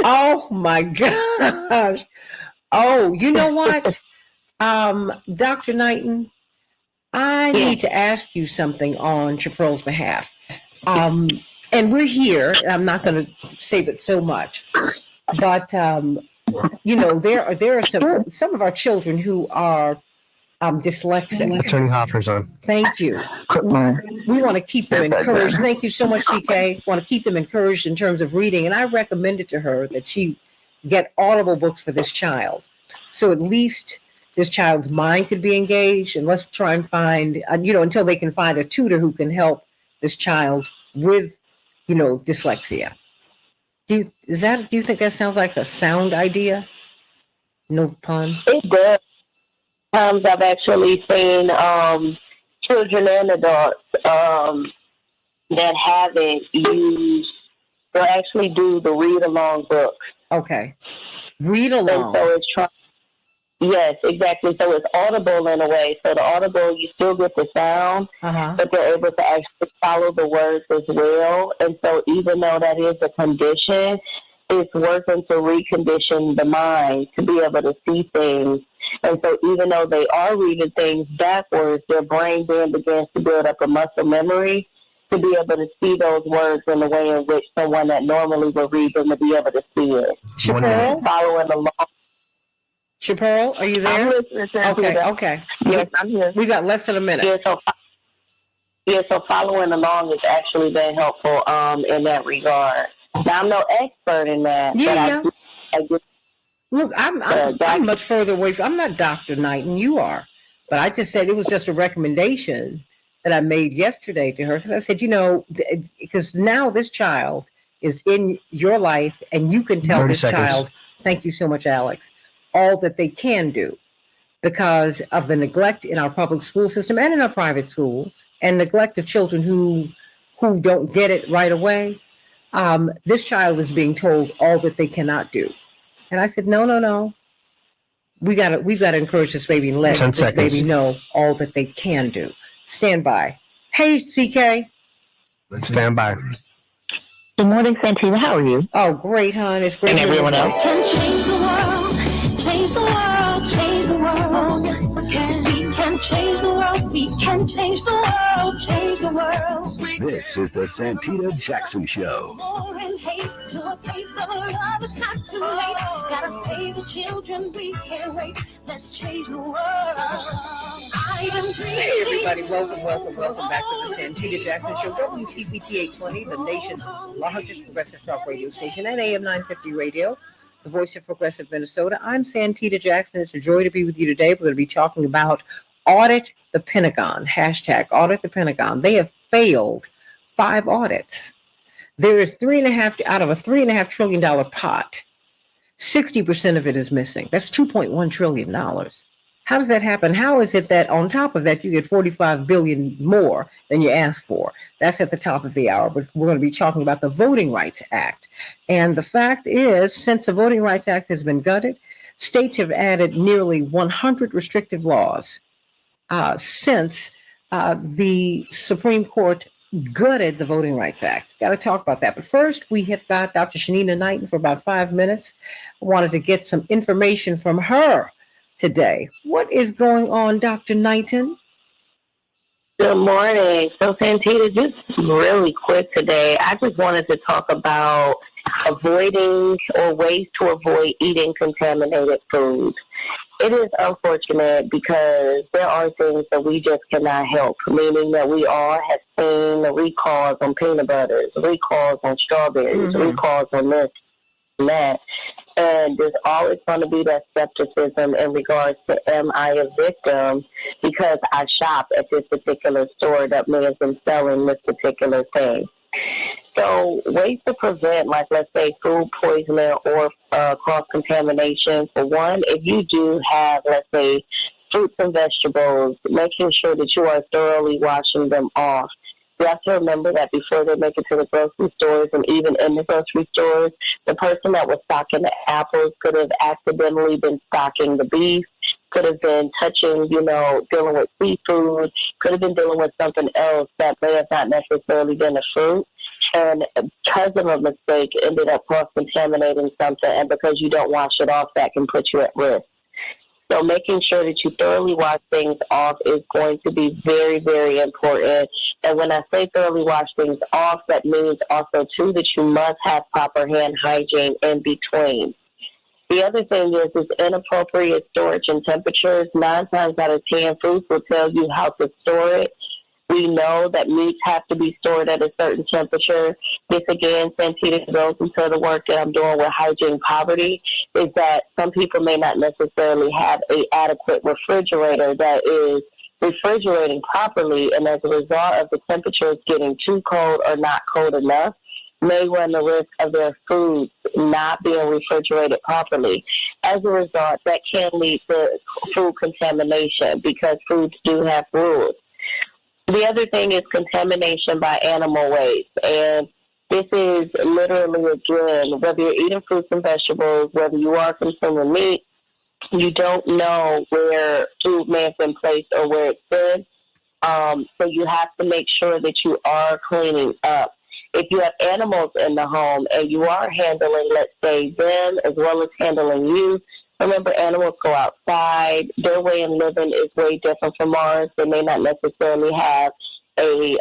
oh my gosh. Oh, you know what? Dr. Knighton, I need to ask you something on Chaparral's behalf. And we're here. I'm not going to save it so much, but there are some of our children who are dyslexic. Turning Hoffer's on. Thank you. We want to keep them encouraged. Thank you so much, CK. Want to keep them encouraged in terms of reading. And I recommended to her that she get Audible books for this child. So at least this child's mind could be engaged. And let's try and find, until they can find a tutor who can help this child with, dyslexia. Do you think that sounds like a sound idea? No pun. It does. I've actually seen children and adults that haven't used or actually do the read along books. Okay. Read along. And so it's yes, exactly. So it's audible in a way. So the audible, you still get the sound, but they're able to actually follow the words as well. And so even though that is a condition, it's working to recondition the mind to be able to see things. And so even though they are reading things backwards, their brain then begins to build up a muscle memory to be able to see those words in the way in which someone that normally would read them to be able to see it. Chaparral? Following along. Chaparral, are you there? I'm listening. Okay. Yes, I'm here. We got less than a minute. So following along has actually been helpful in that regard. Now, I'm no expert in that. Yeah. But Look, I'm much further away from. I'm not Dr. Knighton. You are, but I just said it was just a recommendation that I made yesterday to her because I said, because now this child is in your life, and you can tell this child. Thank you so much, Alex. All that they can do because of the neglect in our public school system and in our private schools, and neglect of children who don't get it right away. This child is being told all that they cannot do. And I said, no. We've got to encourage this baby and let this baby know all that they can do. Stand by. Hey, CK. Stand by. Good morning, Santita. How are you? Oh, great, hon. It's great. And everyone else. Can change the world, change the world, change the world. Yes, we can. We can change the world. We can change the world, change the world. This is the Santita Jackson Show. More and hate to a place of love. It's not too late. Gotta save the children. We can't wait. Let's change the world. I am Hey, everybody. Welcome back to the Santita Jackson Show. WCPT 820, the nation's largest progressive talk radio station, and AM 950 radio, the voice of progressive Minnesota. I'm Santita Jackson. It's a joy to be with you today. We're going to be talking about Audit the Pentagon. Hashtag Audit the Pentagon. They have failed 5 audits. There is out of a $3.5 trillion pot, 60% of it is missing. That's $2.1 trillion. How does that happen? How is it that on top of that, you get $45 billion more than you asked for? That's at the top of the hour, but we're going to be talking about the Voting Rights Act. And the fact is, since the Voting Rights Act has been gutted, states have added nearly 100 restrictive laws since the Supreme Court gutted the Voting Rights Act. Got to talk about that. But first, we have got Dr. Shanina Knighton for about 5 minutes. I wanted to get some information from her today. What is going on, Dr. Knighton? Good morning. So, Santita, just really quick today, I just wanted to talk about avoiding or ways to avoid eating contaminated food. It is unfortunate because there are things that we just cannot help, meaning that we all have seen the recalls on peanut butters, recalls on strawberries, recalls on this and that. And there's always going to be that skepticism in regards to, am I a victim because I shop at this particular store that may have been selling this particular thing. So ways to prevent, like, let's say, food poisoning or cross-contamination. For one, if you do have, let's say, fruits and vegetables, making sure that you are thoroughly washing them off. You have to remember that before they make it to the grocery stores, and even in the grocery stores, the person that was stocking the apples could have accidentally been stocking the beef, could have been touching, dealing with seafood, could have been dealing with something else that may have not necessarily been a fruit. And because of a mistake, ended up cross-contaminating something, and because you don't wash it off, that can put you at risk. So making sure that you thoroughly wash things off is going to be very, very important. And when I say thoroughly wash things off, that means also, too, that you must have proper hand hygiene in between. The other thing is inappropriate storage and temperatures. 9 times out of 10, foods will tell you how to store it. We know that meats have to be stored at a certain temperature. This, again, Santita, goes into the work that I'm doing with hygiene poverty, is that some people may not necessarily have an adequate refrigerator that is refrigerating properly, and as a result of the temperatures getting too cold or not cold enough, may run the risk of their foods not being refrigerated properly. As a result, that can lead to food contamination because foods do have rules. The other thing is contamination by animal waste. And this is literally, again, whether you're eating fruits and vegetables, whether you are consuming meat, you don't know where food may have been placed or where it's been. So you have to make sure that you are cleaning up. If you have animals in the home and you are handling, let's say, them as well as handling you, remember, animals go outside. Their way of living is way different from ours. They may not necessarily have a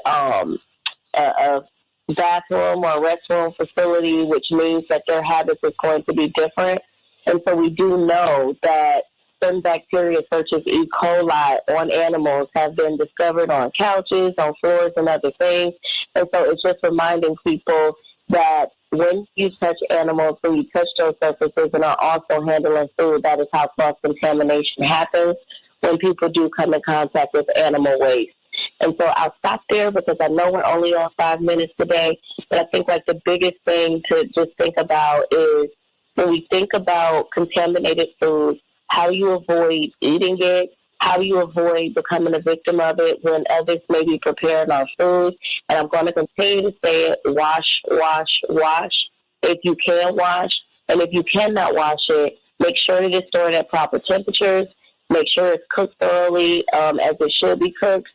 bathroom or restroom facility, which means that their habits is going to be different. And so we do know that certain bacteria such as E. coli on animals have been discovered on couches, on floors, and other things. And so it's just reminding people that when you touch animals, when you touch those surfaces and are also handling food, that is how cross-contamination happens when people do come in contact with animal waste. And so I'll stop there because I know we're only on 5 minutes today, but I think like the biggest thing to just think about is when we think about contaminated food, how do you avoid eating it? How do you avoid becoming a victim of it when others may be preparing our food? And I'm going to continue to say it, wash, wash, wash. If you can wash, and if you cannot wash it, make sure that it's stored at proper temperatures. Make sure it's cooked thoroughly as it should be cooked.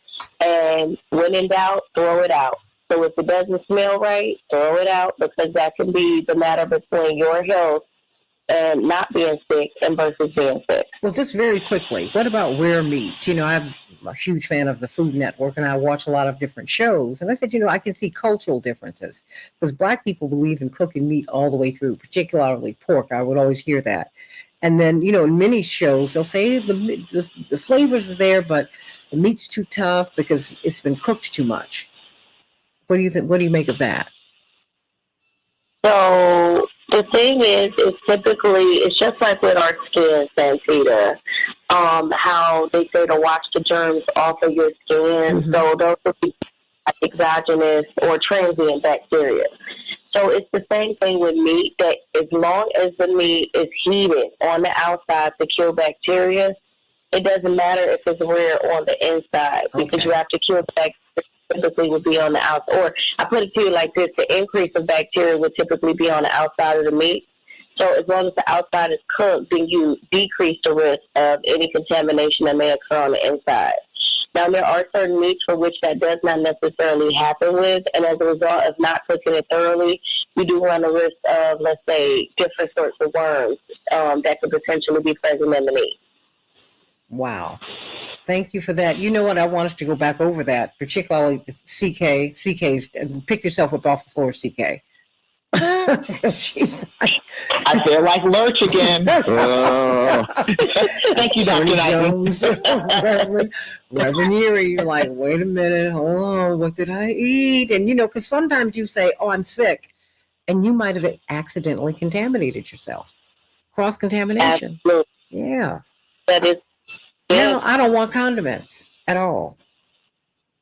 And when in doubt, throw it out. So if it doesn't smell right, throw it out, because that can be the matter between your health and not being sick and versus being sick. Well, just very quickly, what about rare meats? I'm a huge fan of the Food Network, and I watch a lot of different shows. And I said, I can see cultural differences because Black people believe in cooking meat all the way through, particularly pork. I would always hear that. And then, in many shows, they'll say the flavors are there, but the meat's too tough because it's been cooked too much. What do you think? What do you make of that? So the thing is typically, it's just like with our skin, Santita, how they say to wash the germs off of your skin. Mm-hmm. So those would be exogenous or transient bacteria. So it's the same thing with meat, that as long as the meat is heated on the outside to kill bacteria, it doesn't matter if it's rare on the inside, because you have to kill bacteria. Typically would be on the outside, or I put it to you like this: the increase of bacteria would typically be on the outside of the meat. So as long as the outside is cooked, then you decrease the risk of any contamination that may occur on the inside. Now, there are certain meats for which that does not necessarily happen with, and as a result of not cooking it thoroughly, you do run the risk of, let's say, different sorts of worms that could potentially be present in the meat. Wow. Thank you for that. You know what? I want us to go back over that, particularly the CK's. Pick yourself up off the floor, CK. She's like, I feel like Lurch again. Oh. Thank you, Dr. Jones, Reverend Erie. You're like, wait a minute, hold on, what did I eat? And because sometimes you say, "Oh, I'm sick," and you might have accidentally contaminated yourself. Cross contamination. Absolutely. Yeah. That is. Yeah. I don't want condiments at all.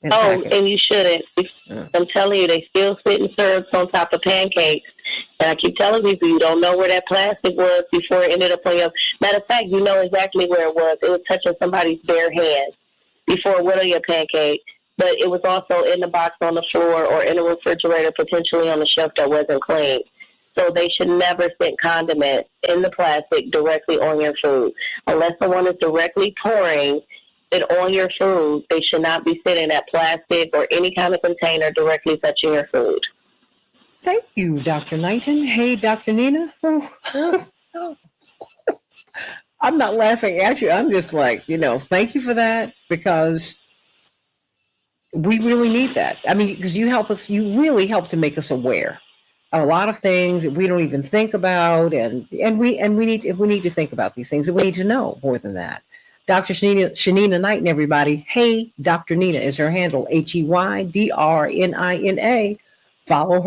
And you shouldn't. I'm telling you, they still sit in syrups on top of pancakes. And I keep telling people, you don't know where that plastic was before it ended up on your... Matter of fact, you know exactly where it was. It was touching somebody's bare hand before it went on your pancake. But it was also in the box on the floor or in the refrigerator, potentially on the shelf that wasn't clean. So they should never sit condiments in the plastic directly on your food. Unless someone is directly pouring it on your food, they should not be sitting at plastic or any kind of container directly touching your food. Thank you, Dr. Knighton. Hey, Dr. Nina. I'm not laughing at you. I'm just like, thank you for that, because we really need that. I mean, because you really help to make us aware of a lot of things that we don't even think about, and we need to think about these things, and we need to know more than that. Dr. Shanina Knighton, everybody. Hey, Dr. Nina is her handle, HEYDRNINA. Follow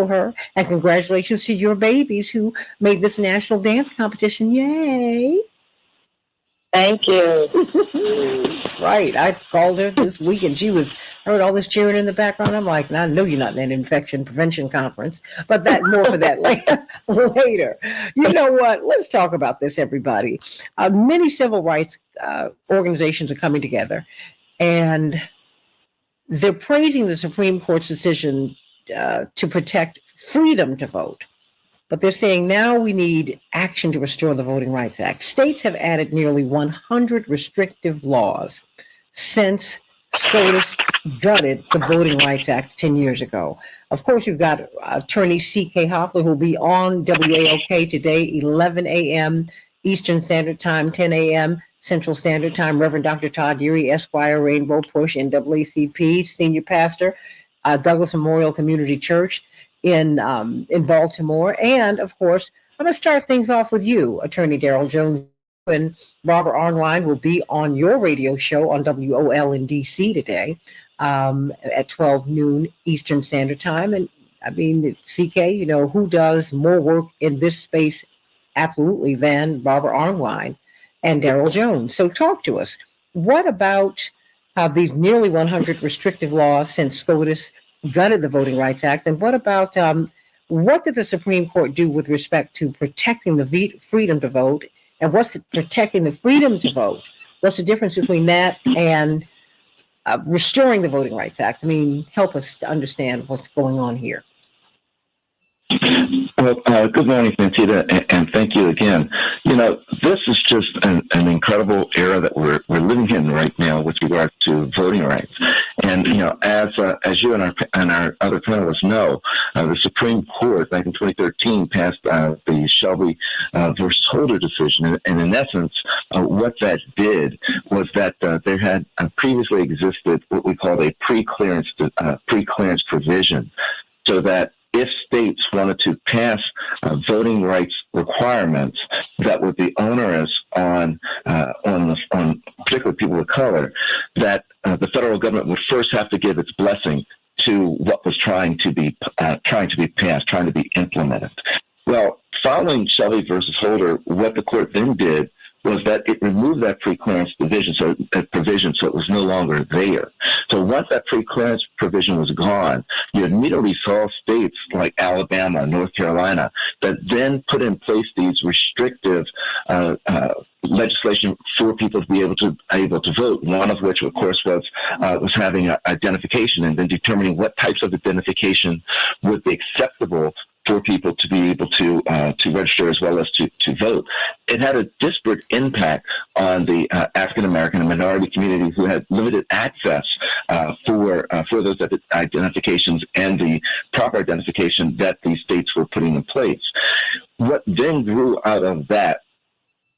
her. And congratulations to your babies who made this national dance competition. Yay. Thank you. Right. I called her this week and heard all this cheering in the background. I'm like, I know you're not in an infection prevention conference, but more for that later. You know what? Let's talk about this, everybody. Many civil rights organizations are coming together, and they're praising the Supreme Court's decision to protect freedom to vote. But they're saying now we need action to restore the Voting Rights Act. States have added nearly 100 restrictive laws since SCOTUS gutted the Voting Rights Act 10 years ago. Of course, you've got attorney C.K. Hoffler, who will be on WAOK today, 11 a.m. Eastern Standard Time, 10 a.m. Central Standard Time. Reverend Dr. Todd Urey, Esquire, Rainbow Push, NAACP, Senior Pastor, Douglas Memorial Community Church in Baltimore. And of course, I'm going to start things off with you, Attorney Daryl Jones. And Robert Arnwine will be on your radio show on WOL in DC today at 12 noon Eastern Standard Time. And I mean, CK, who does more work in this space absolutely than Robert Arnwine and Daryl Jones? So talk to us. What about these nearly 100 restrictive laws since SCOTUS gutted the Voting Rights Act? And what about what did the Supreme Court do with respect to protecting the freedom to vote? And what's protecting the freedom to vote? What's the difference between that and restoring the Voting Rights Act? I mean, help us to understand what's going on here. Well, good morning, Santita, and thank you again. This is just an incredible era that we're living in right now with regards to voting rights. And as you and our other panelists know, the Supreme Court back in 2013 passed the Shelby versus Holder decision, and in essence, what that did was that there had previously existed what we called a pre-clearance provision, so that if states wanted to pass voting rights requirements that would be onerous on particularly people of color, that the federal government would first have to give its blessing to what was trying to be passed, trying to be implemented. Well, following Shelby versus Holder, what the court then did was that it removed that pre-clearance provision, so it was no longer there. So once that pre-clearance provision was gone, you immediately saw states like Alabama, North Carolina, that then put in place these restrictive legislation for people to be able to vote. One of which, of course, was having identification and then determining what types of identification would be acceptable for people to be able to register as well as to vote. It had a disparate impact on the African American and minority community who had limited access for those identifications and the proper identification that these states were putting in place. What then grew out of that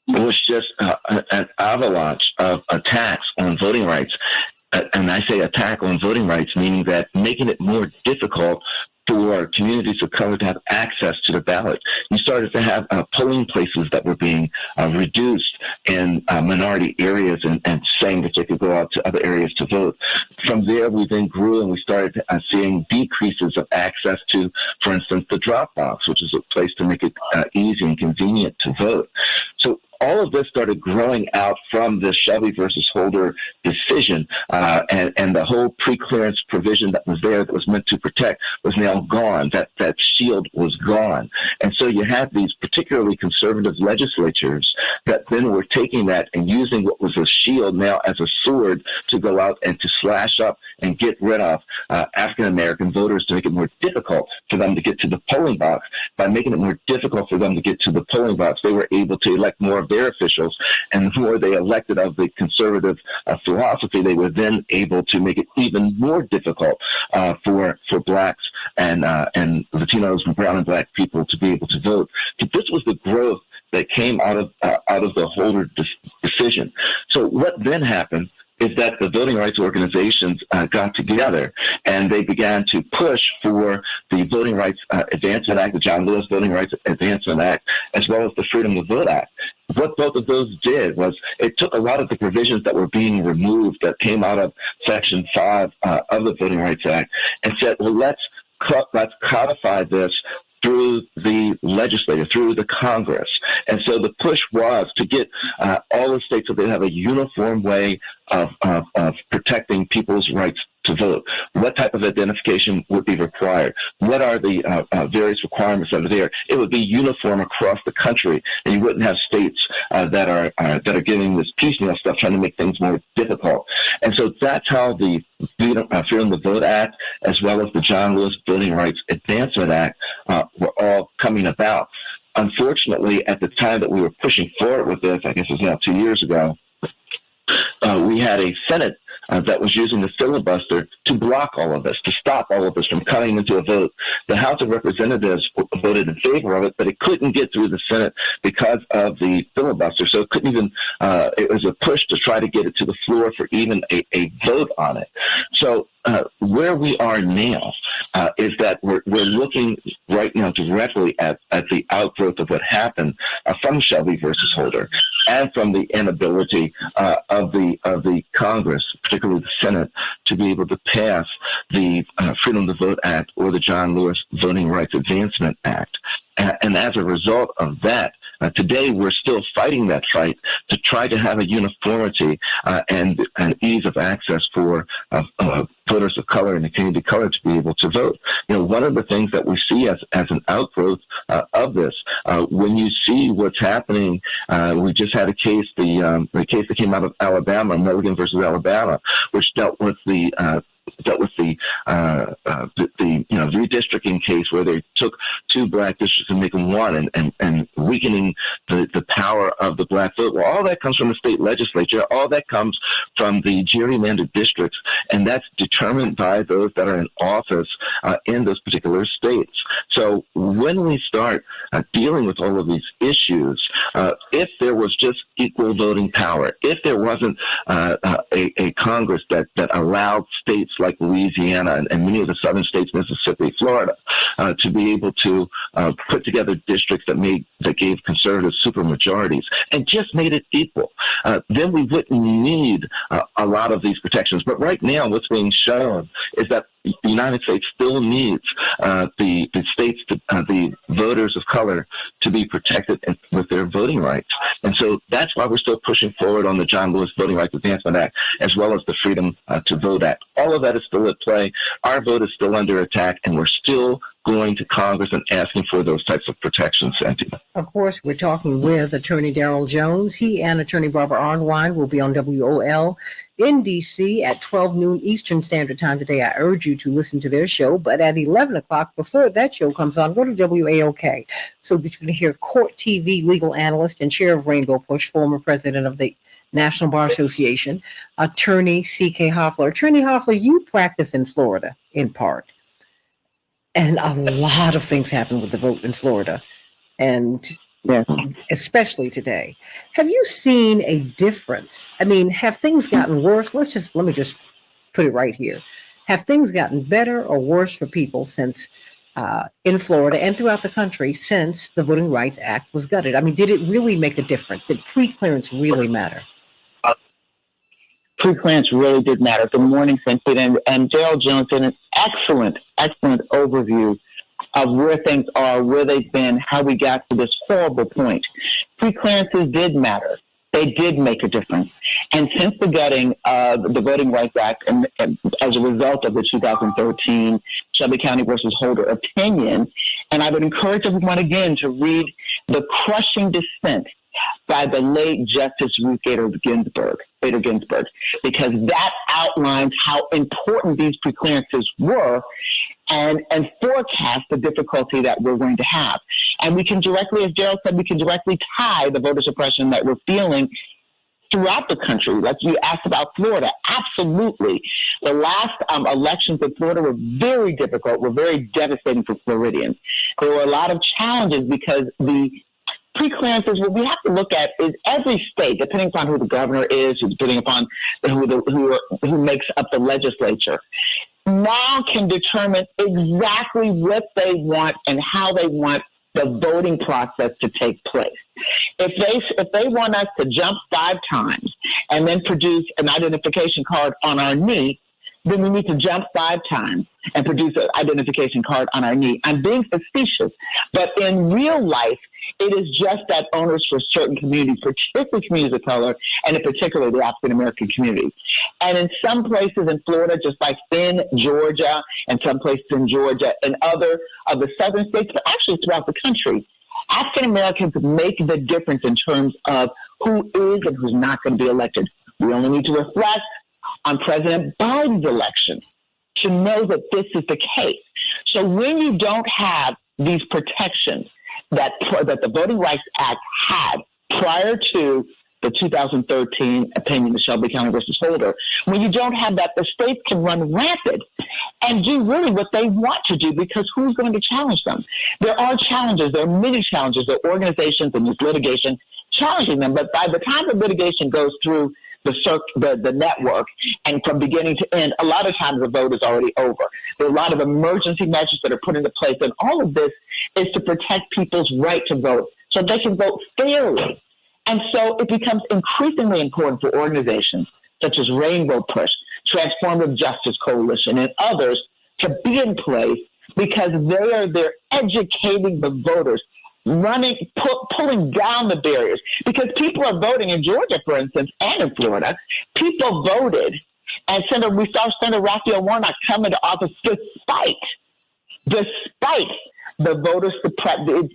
was just an avalanche of attacks on voting rights. And I say attack on voting rights, meaning that making it more difficult for communities of color to have access to the ballot. You started to have polling places that were being reduced in minority areas and saying that they could go out to other areas to vote. From there, we then grew and we started seeing decreases of access to, for instance, the drop box, which is a place to make it easy and convenient to vote. So all of this started growing out from the Shelby versus Holder decision, and the whole pre-clearance provision that was there that was meant to protect was now gone. That shield was gone. And so you had these particularly conservative legislatures that then were taking that and using what was a shield now as a sword to go out and to slash up and get rid of African-American voters, to make it more difficult for them to get to the polling box. By making it more difficult for them to get to the polling box, they were able to elect more of their officials, and the more they elected of the conservative philosophy, they were then able to make it even more difficult for blacks and Latinos and brown and black people to be able to vote. But this was the growth that came out of the Holder decision. So what then happened is that the voting rights organizations got together and they began to push for the Voting Rights Advancement Act, the John Lewis Voting Rights Advancement Act, as well as the Freedom to Vote Act. What both of those did was it took a lot of the provisions that were being removed that came out of Section 5 of the Voting Rights Act and said, well, let's codify this through the legislature, through the Congress. And so the push was to get all the states so they have a uniform way of protecting people's rights to vote. What type of identification would be required? What are the various requirements that are there? It would be uniform across the country, and you wouldn't have states that are getting this piecemeal stuff, trying to make things more difficult. And so that's how the Freedom to Vote Act, as well as the John Lewis Voting Rights Advancement Act, were all coming about. Unfortunately, at the time that we were pushing forward with this, I guess it was now 2 years ago, we had a Senate that was using the filibuster to block all of this, to stop all of this from coming into a vote. The House of Representatives voted in favor of it, but it couldn't get through the Senate because of the filibuster. So it couldn't even, it was a push to try to get it to the floor for even a vote on it. So where we are now is that we're looking right now directly at the outgrowth of what happened from Shelby versus Holder, and from the inability of the Congress, particularly the Senate, to be able to pass the Freedom to Vote Act or the John Lewis Voting Rights Advancement Act. And as a result of that, today we're still fighting that fight to try to have a uniformity and an ease of access for voters of color and the community of color to be able to vote. You know, one of the things that we see as an outgrowth of this, when you see what's happening, we just had a case, the case that came out of Alabama, Milligan versus Alabama, which dealt with the redistricting case where they took two black districts and making one, and weakening the power of the black vote. Well, all that comes from the state legislature. All that comes from the gerrymandered districts, and that's determined by those that are in office in those particular states. So when we start dealing with all of these issues, if there was just equal voting power, if there wasn't a Congress that allowed states like Louisiana and many of the southern states, Mississippi, Florida, to be able to put together districts that gave conservative supermajorities and just made it equal, then we wouldn't need a lot of these protections. But right now, what's being shown is that the United States still needs the states, the voters of color, to be protected with their voting rights. And so that's why we're still pushing forward on the John Lewis Voting Rights Advancement Act, as well as the Freedom to Vote Act. All of that is still at play. Our vote is still under attack, and we're still going to Congress and asking for those types of protections, Santita. Of course, we're talking with Attorney Darrell Jones. He and Attorney Barbara Arnwine will be on WOL in D.C. at 12 noon Eastern Standard Time today. I urge you to listen to their show, but at 11 o'clock, before that show comes on, go to WAOK so that you can hear Court TV legal analyst and chair of Rainbow Push, former president of the National Bar Association, Attorney C.K. Hoffler. Attorney Hoffler, you practice in Florida in part. And a lot of things happen with the vote in Florida. And Yeah. Especially today. Have you seen a difference? I mean, have things gotten worse? Let me just put it right here. Have things gotten better or worse for people since in Florida and throughout the country since the Voting Rights Act was gutted? I mean, did it really make a difference? Did pre-clearance really matter? Pre-clearance really did matter. Good morning, Santita. And Gerald Jones did an excellent overview of where things are, where they've been, how we got to this horrible point. Pre-clearances did matter. They did make a difference. And since the gutting of the Voting Rights Act and as a result of the 2013 Shelby County versus Holder opinion, and I would encourage everyone again to read the crushing dissent by the late Justice Ruth Bader Ginsburg, because that outlines how important these preclearances were and forecast the difficulty that we're going to have. And we can directly, as Gerald said, we can directly tie the voter suppression that we're feeling throughout the country. Like you asked about Florida, absolutely. The last elections in Florida were very difficult, were very devastating for Floridians. There were a lot of challenges because the pre-clearances, what we have to look at is every state, depending upon who the governor is, depending upon who makes up the legislature, now can determine exactly what they want and how they want the voting process to take place. If they want us to jump 5 times and then produce an identification card on our knee, then we need to jump 5 times and produce an identification card on our knee. I'm being facetious, but in real life, it is just that onerous for certain communities, particularly communities of color, and in particular the African-American community. And in some places in Florida, just like in Georgia, and some places in Georgia, and other of the southern states, but actually throughout the country, African-Americans make the difference in terms of who is and who's not going to be elected. We only need to reflect on President Biden's election to know that this is the case. So when you don't have these protections that the Voting Rights Act had prior to the 2013 opinion of Shelby County versus Holder, when you don't have that, the states can run rampant and do really what they want to do, because who's going to challenge them? There are challenges. There are many challenges. There are organizations and this litigation challenging them. But by the time the litigation goes through the network and from beginning to end, a lot of times the vote is already over. There are a lot of emergency measures that are put into place, and all of this is to protect people's right to vote so they can vote fairly. And so it becomes increasingly important for organizations such as Rainbow Push, Transformative Justice Coalition, and others to be in place, because they're educating the voters, pulling down the barriers, because people are voting in Georgia, for instance, and in Florida. People voted, and we saw Senator Raphael Warnock come into office despite the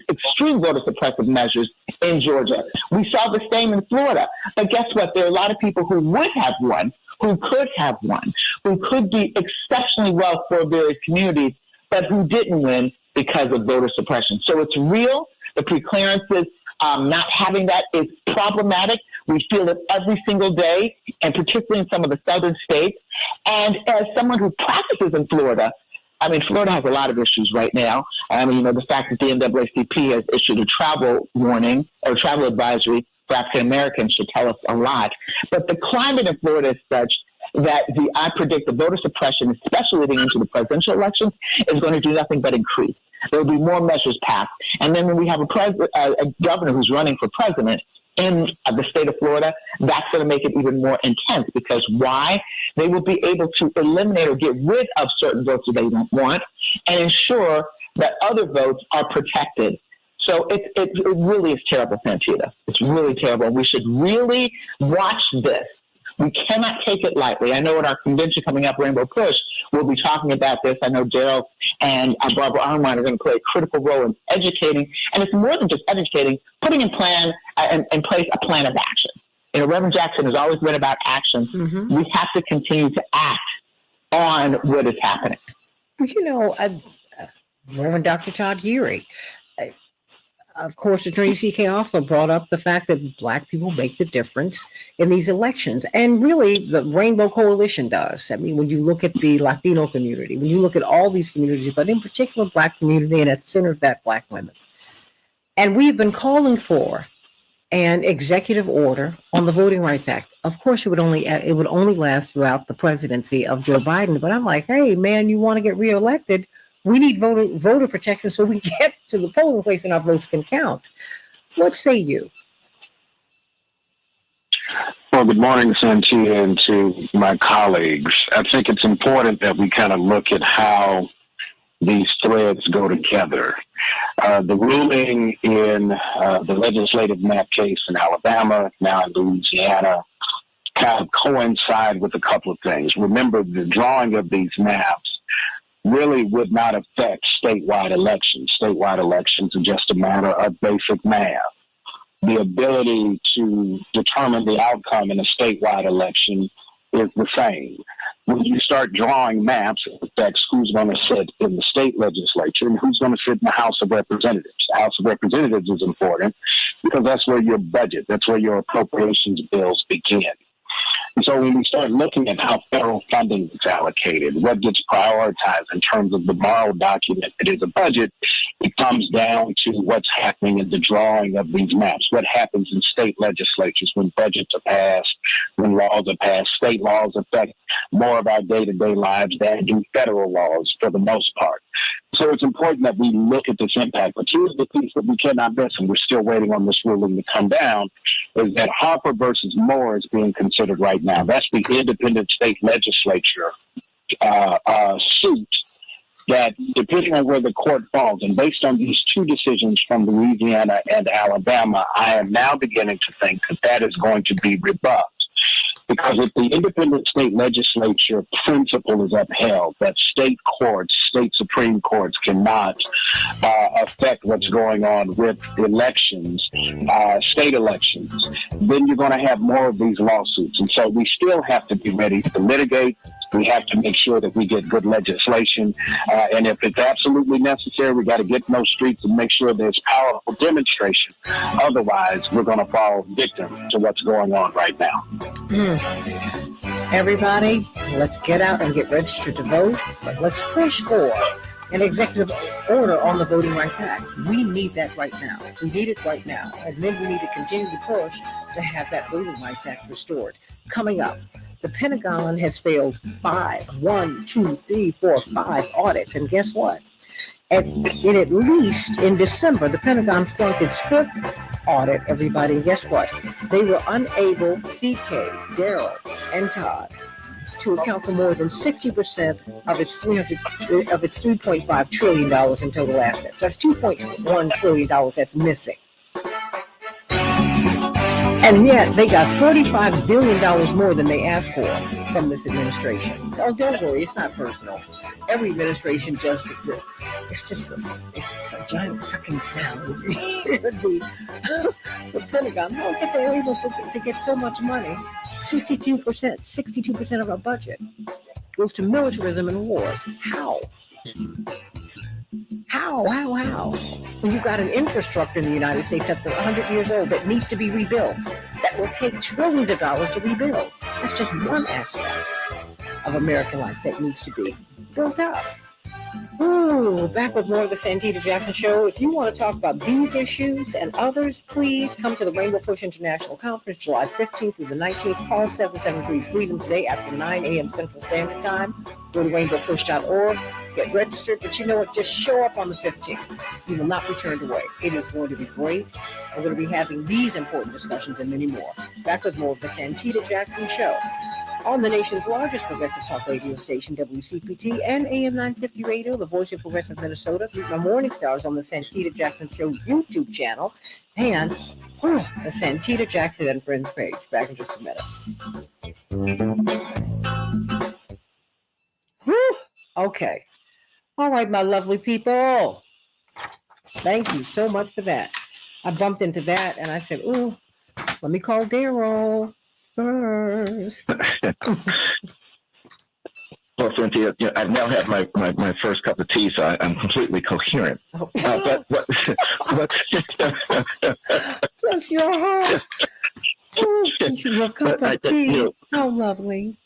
extreme voter suppressive measures in Georgia. We saw the same in Florida. But guess what? There are a lot of people who would have won, who could have won, who could be exceptionally well for various communities, but who didn't win because of voter suppression. So it's real. The preclearances, not having that is problematic. We feel it every single day, and particularly in some of the southern states. And as someone who practices in Florida, I mean, Florida has a lot of issues right now. I mean, the fact that the NAACP has issued a travel warning or travel advisory for African Americans should tell us a lot. But the climate in Florida is such that I predict the voter suppression, especially leading into the presidential elections, is going to do nothing but increase. There will be more measures passed. And then when we have a governor who's running for president in the state of Florida, that's going to make it even more intense, because why? They will be able to eliminate or get rid of certain votes that they don't want and ensure that other votes are protected. So it really is terrible, Santita. It's really terrible. We should really watch this. We cannot take it lightly. I know at our convention coming up, Rainbow Push, we'll be talking about this. I know Daryl and Barbara Armine are going to play a critical role in educating. And it's more than just educating, putting in place a plan of action. You know, Reverend Jackson has always been about action. Mm-hmm. We have to continue to act on what is happening. You know, Reverend Dr. Todd Geary, of course, Attorney C.K. also brought up the fact that Black people make the difference in these elections. And really, the Rainbow Coalition does. I mean, when you look at the Latino community, when you look at all these communities, but in particular, Black community, and at the center of that, Black women. And we've been calling for an executive order on the Voting Rights Act. Of course, it would only last throughout the presidency of Joe Biden. But I'm like, hey, man, you want to get reelected? We need voter protection so we get to the polling place and our votes can count. What say you? Well, good morning, Santita, and to my colleagues. I think it's important that we kind of look at how these threads go together. The ruling in the legislative map case in Alabama, now in Louisiana, kind of coincide with a couple of things. Remember, the drawing of these maps really would not affect statewide elections. Statewide elections are just a matter of basic math. The ability to determine the outcome in a statewide election is the same. When you start drawing maps, it affects who's going to sit in the state legislature and who's going to sit in the House of Representatives. The House of Representatives is important because that's where your budget, that's where your appropriations bills begin. And so when we start looking at how federal funding is allocated, what gets prioritized in terms of the moral document that is a budget, it comes down to what's happening in the drawing of these maps, what happens in state legislatures when budgets are passed, when laws are passed. State laws affect more of our day-to-day lives than do federal laws for the most part. So it's important that we look at this impact. But here's the piece that we cannot miss, and we're still waiting on this ruling to come down, is that Harper versus Moore is being considered right now. That's the independent state legislature suit that, depending on where the court falls, and based on these two decisions from Louisiana and Alabama, I am now beginning to think that that is going to be rebuffed. Because if the independent state legislature principle is upheld, that state courts, state supreme courts cannot affect what's going on with elections, state elections, then you're going to have more of these lawsuits. And so we still have to be ready to litigate. We have to make sure that we get good legislation. And if it's absolutely necessary, we got to get in those streets and make sure there's powerful demonstration. Otherwise, we're going to fall victim to what's going on right now. Everybody, let's get out and get registered to vote. But let's push for an executive order on the Voting Rights Act. We need that right now. We need it right now. And then we need to continue to push to have that Voting Rights Act restored. Coming up, the Pentagon has failed 5 audits. And guess what? At least in December, the Pentagon flunked its 5th audit, everybody. And guess what? They were unable, CK, Daryl, and Todd, to account for more than 60% of its $3.5 trillion in total assets. That's $2.1 trillion that's missing. And yet they got $45 billion more than they asked for from this administration. Oh, don't worry, it's not personal. Every administration just, it's just a giant sucking sound. The Pentagon, how is it they're able to get so much money? 62% of our budget goes to militarism and wars. How? When you've got an infrastructure in the United States that's 100 years old that needs to be rebuilt, that will take trillions of dollars to rebuild. That's just one aspect of American life that needs to be built up. Ooh, back with more of the Santita Jackson Show. If you want to talk about these issues and others, please come to the Rainbow Push International Conference, July 15th through the 19th. Call 773-FREEDOM today after 9 a.m. Central Standard Time. Go to rainbowpush.org. Get registered, but you know what? Just show up on the 15th. You will not be turned away. It is going to be great. We're going to be having these important discussions and many more. Back with more of the Santita Jackson Show on the nation's largest progressive talk radio station, WCPT, and AM 950 Radio, the voice of progressive Minnesota. Meet my morning stars on the Santita Jackson Show YouTube channel and the Santita Jackson and Friends page. Back in just a minute. Whew. Okay. All right, my lovely people. Thank you so much for that. I bumped into that and I said, ooh, let me call Daryl first. Well, Cynthia, I now have my first cup of tea, so I'm completely coherent. Oh. But bless your heart. Ooh, your cup of tea. How lovely.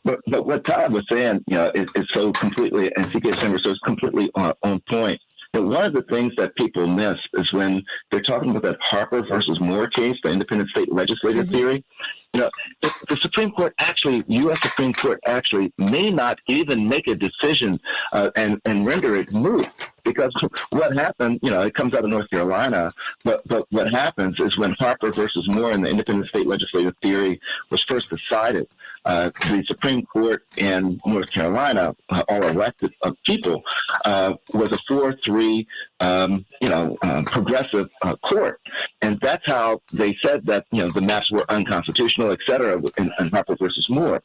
But what Todd was saying, is so completely, and CK Singer, so it's completely on point. And one of the things that people miss is when they're talking about that Harper versus Moore case, the independent state legislative theory. The Supreme Court actually, U.S. Supreme Court actually may not even make a decision and render it moot, because what happened, it comes out of North Carolina, but what happens is when Harper versus Moore and the independent state legislative theory was first decided, the Supreme Court in North Carolina, all elected people, was a 4-3, progressive court, and that's how they said that the maps were unconstitutional, et cetera, in Harper versus Moore.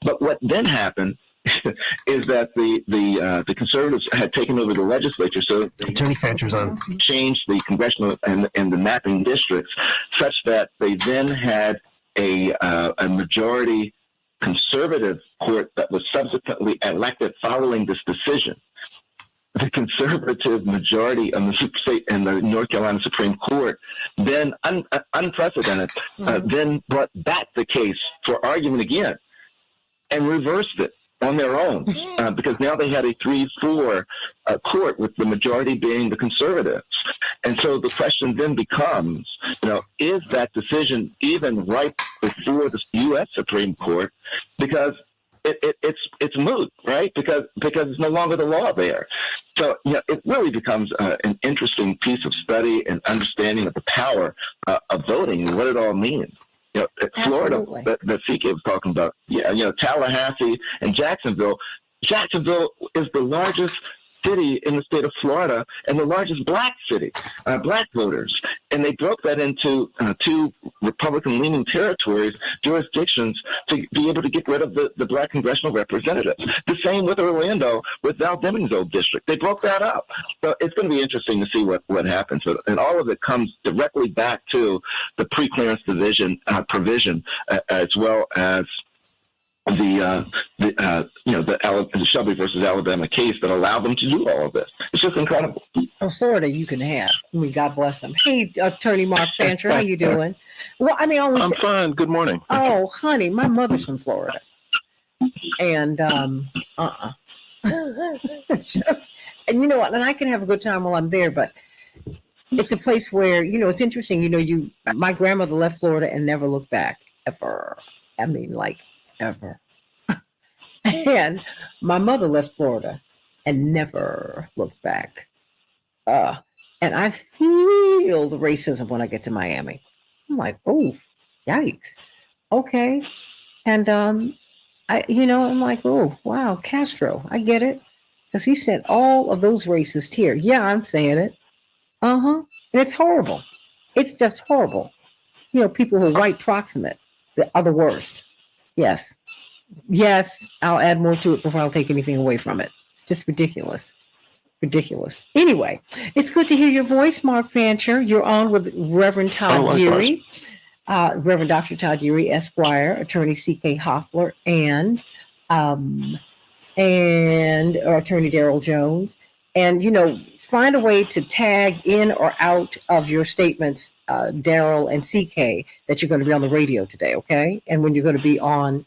But what then happened is that the conservatives had taken over the legislature, so Attorney Fancher's on. Changed the congressional and the mapping districts such that they then had a majority conservative court that was subsequently elected following this decision. The conservative majority of the North Carolina Supreme Court then, unprecedented, then brought back the case for argument again and reversed it on their own, because now they had a 3-4 court with the majority being the conservatives. And so the question then becomes, is that decision even right before the U.S. Supreme Court? Because it's moot, right? Because it's no longer the law there. So it really becomes an interesting piece of study and understanding of the power of voting and what it all means. Florida, that CK was talking about, Tallahassee and Jacksonville. Jacksonville is the largest city in the state of Florida and the largest black city, black voters. And they broke that into 2 Republican-leaning territories, jurisdictions, to be able to get rid of the black congressional representatives. The same with Orlando, with Val Deming's old district. They broke that up. So it's going to be interesting to see what happens. And all of it comes directly back to the pre-clearance division provision, as well as the Shelby versus Alabama case that allowed them to do all of this. It's just incredible. Oh, Florida, you can have. God bless them. Hey, Attorney Mark Fancher, how you doing? Well, I'm fine. Good morning. Oh, honey, my mother's from Florida, and and you know what? And I can have a good time while I'm there, but it's a place where it's interesting. My grandmother left Florida and never looked back ever. I mean, like ever. And my mother left Florida and never looked back. And I feel the racism when I get to Miami. I'm like, oh, yikes. Okay. And I'm like, oh, wow, Castro, I get it. Because he sent all of those racists here. Yeah, I'm saying it. And it's horrible. It's just horrible. People who are white proximate are the worst. Yes, I'll add more to it before I'll take anything away from it. It's just ridiculous. Anyway, it's good to hear your voice, Mark Fancher. You're on with Reverend Todd Geary, Reverend Dr. Todd Geary, Esquire, Attorney C.K. Hoffler, and Attorney Daryl Jones. And, find a way to tag in or out of your statements, Daryl and CK, that you're going to be on the radio today, okay? And when you're going to be on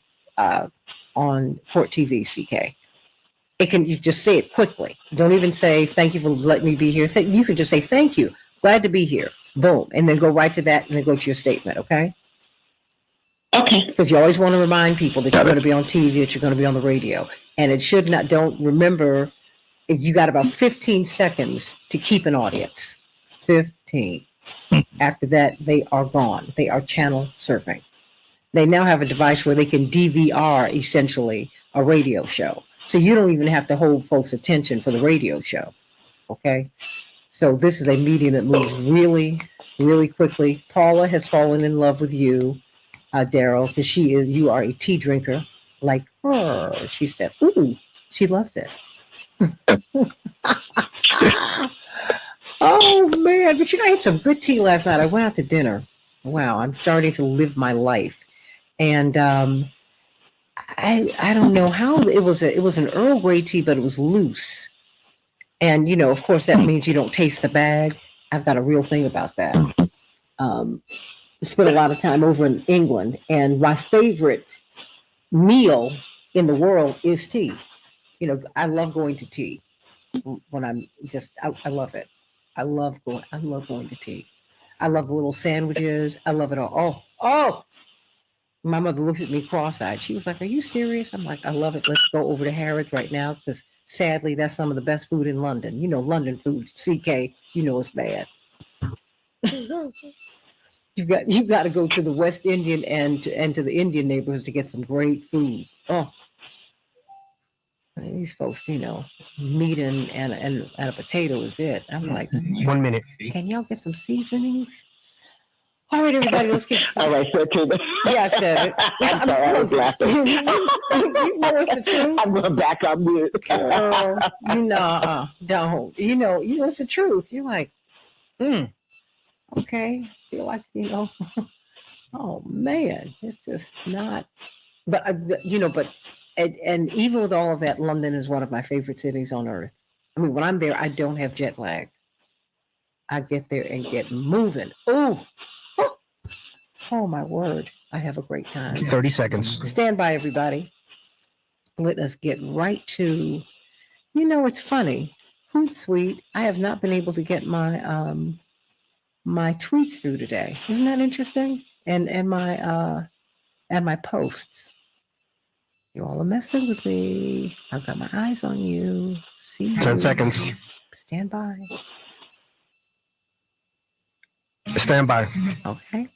Court TV, CK. You just say it quickly. Don't even say, thank you for letting me be here. You can just say, thank you. Glad to be here. Boom. And then go right to that and then go to your statement, okay? Okay. Because you always want to remind people that you're going to be on TV, that you're going to be on the radio. And it should not, remember, you got about 15 seconds to keep an audience. 15. After that, they are gone. They are channel surfing. They now have a device where they can DVR, essentially, a radio show. So you don't even have to hold folks' attention for the radio show, okay? So this is a medium that moves really, really quickly. Paula has fallen in love with you, Daryl, because you are a tea drinker like her. She said, ooh, she loves it. Oh, man. But I had some good tea last night. I went out to dinner. Wow, I'm starting to live my life. And I don't know how it was an Earl Grey tea, but it was loose. And, of course, that means you don't taste the bag. I've got a real thing about that. Spent a lot of time over in England, and my favorite meal in the world is tea. I love going to tea. when I'm just, I love it. I love going to tea. I love the little sandwiches. I love it all. Oh. My mother looks at me cross-eyed. She was like, "Are you serious?" I'm like, "I love it. Let's go over to Harrods right now because sadly, that's some of the best food in London. You know, London food, CK. You know it's bad. You've got to go to the West Indian and to the Indian neighborhoods to get some great food. Oh, these folks, you know, meat and a potato is it. I'm like, 1 minute. can y'all get some seasonings? All right, everybody, let's get. All right, Santita. Yeah, I said it. I'm sorry, I was laughing. You know it's the truth. I'm going back on mute. Girl, don't. You know it's the truth. You're like, okay. Feel like, oh man, it's just not. But and even with all of that, London is one of my favorite cities on earth. I mean, when I'm there, I don't have jet lag. I get there and get moving. Oh my word. I have a great time. 30 seconds. Stand by, everybody. Let us get right to, it's funny. Hootsuite, I have not been able to get my my tweets through today. Isn't that interesting? And my posts. You all are messing with me. I've got my eyes on you. See 10 you. seconds. Stand by. Stand by. Okay.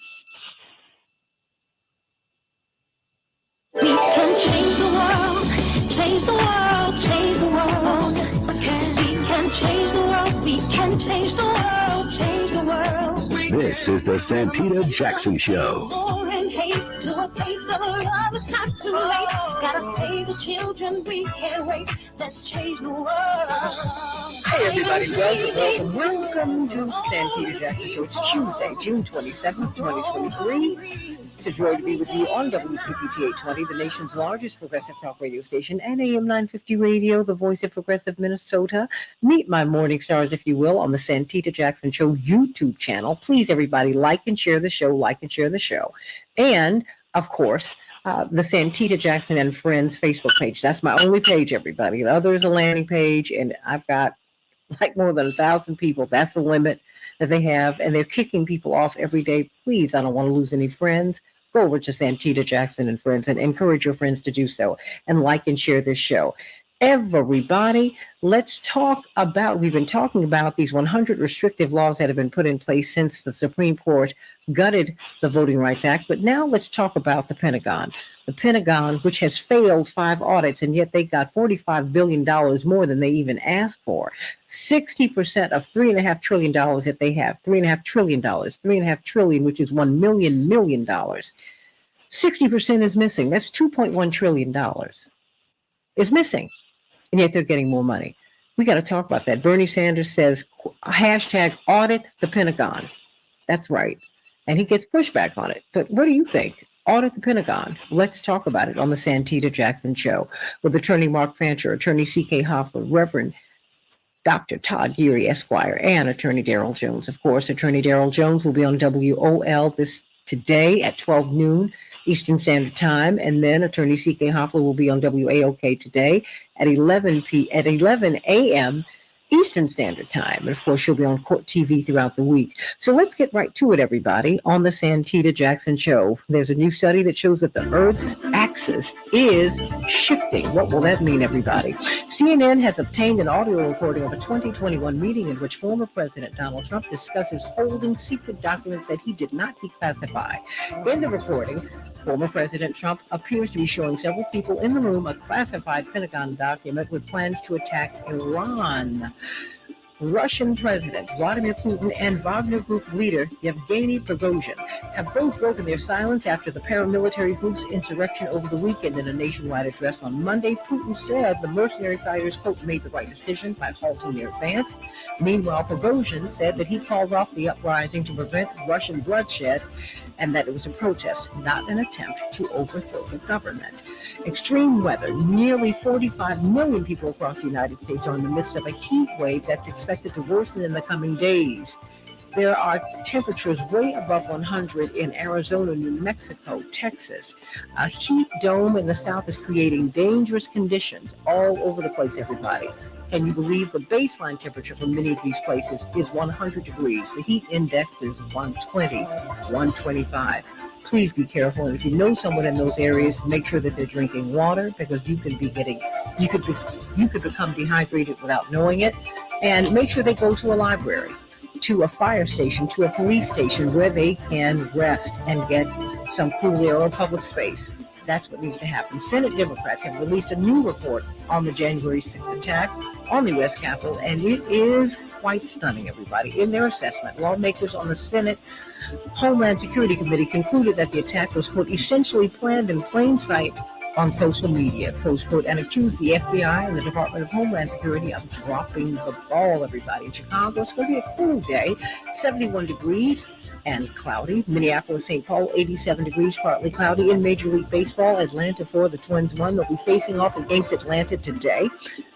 We can change the world, change the world, change the world. We can change the world, we can change the world, change the world. This is the Santita Jackson Show. War and hate to a place of love, it's not too late. Gotta save the children, we can't wait. Let's change the world. Hey everybody, welcome to the Santita Jackson Show. It's Tuesday, June 27th, 2023. It's a joy to be with you on WCPT 820, the nation's largest progressive talk radio station, and AM 950 Radio, the voice of progressive Minnesota. Meet my morning stars, if you will, on the Santita Jackson Show YouTube channel. Please, everybody, like and share the show, And, of course, the Santita Jackson and Friends Facebook page. That's my only page, everybody. The other is a landing page, and I've got like more than 1,000 people. That's the limit that they have, and they're kicking people off every day. Please, I don't want to lose any friends. Go over to Santita Jackson and Friends and encourage your friends to do so, and like and share this show. Everybody, let's talk about, we've been talking about these 100 restrictive laws that have been put in place since the Supreme Court gutted the Voting Rights Act. But now let's talk about the Pentagon. The Pentagon, which has failed 5 audits, and yet they got $45 billion more than they even asked for. 60% of $3.5 trillion that they have, $3.5 trillion, which is $1 million. 60% is missing. That's $2.1 trillion. Is missing. And yet they're getting more money. We got to talk about that. Bernie Sanders says, hashtag audit the Pentagon. That's right. And he gets pushback on it. But what do you think? Audit the Pentagon. Let's talk about it on the Santita Jackson Show with Attorney Mark Fancher, Attorney C.K. Hoffler, Reverend Dr. Todd Geary, Esquire, and Attorney Darrell Jones. Of course, Attorney Darrell Jones will be on WOL today at 12 noon Eastern Standard Time, and then Attorney C.K. Hoffler will be on WAOK today at 11 a.m. Eastern Standard Time. And of course, she'll be on Court TV throughout the week. So let's get right to it, everybody, on the Santita Jackson Show. There's a new study that shows that the Earth's axis is shifting. What will that mean, everybody? CNN has obtained an audio recording of a 2021 meeting in which former President Donald Trump discusses holding secret documents that he did not declassify. In the recording, former President Trump appears to be showing several people in the room a classified Pentagon document with plans to attack Iran. Russian President Vladimir Putin and Wagner Group leader Yevgeny Prigozhin have both broken their silence after the paramilitary group's insurrection over the weekend. In a nationwide address on Monday, Putin said the mercenary fighters, quote, made the right decision by halting their advance. Meanwhile, Prigozhin said that he called off the uprising to prevent Russian bloodshed and that it was a protest, not an attempt to overthrow the government. Extreme weather. Nearly 45 million people across the United States are in the midst of a heat wave that's expected to worsen in the coming days. There are temperatures way above 100 in Arizona, New Mexico, Texas. A heat dome in the south is creating dangerous conditions all over the place, everybody. Can you believe the baseline temperature for many of these places is 100 degrees? The heat index is 120, 125. Please be careful. And if you know someone in those areas, make sure that they're drinking water, because you could become dehydrated without knowing it. And make sure they go to a library, to a fire station, to a police station where they can rest and get some cool air or public space. That's what needs to happen. Senate Democrats have released a new report on the January 6th attack on the U.S. Capitol, and it is quite stunning, everybody. In their assessment, lawmakers on the Senate Homeland Security Committee concluded that the attack was, quote, essentially planned in plain sight on social media, close quote, and accused the FBI and the Department of Homeland Security of dropping the ball, everybody. In Chicago, it's going to be a cool day, 71 degrees and cloudy. Minneapolis, St. Paul, 87 degrees, partly cloudy. In Major League Baseball, Atlanta 4, the Twins 1. They'll be facing off against Atlanta today.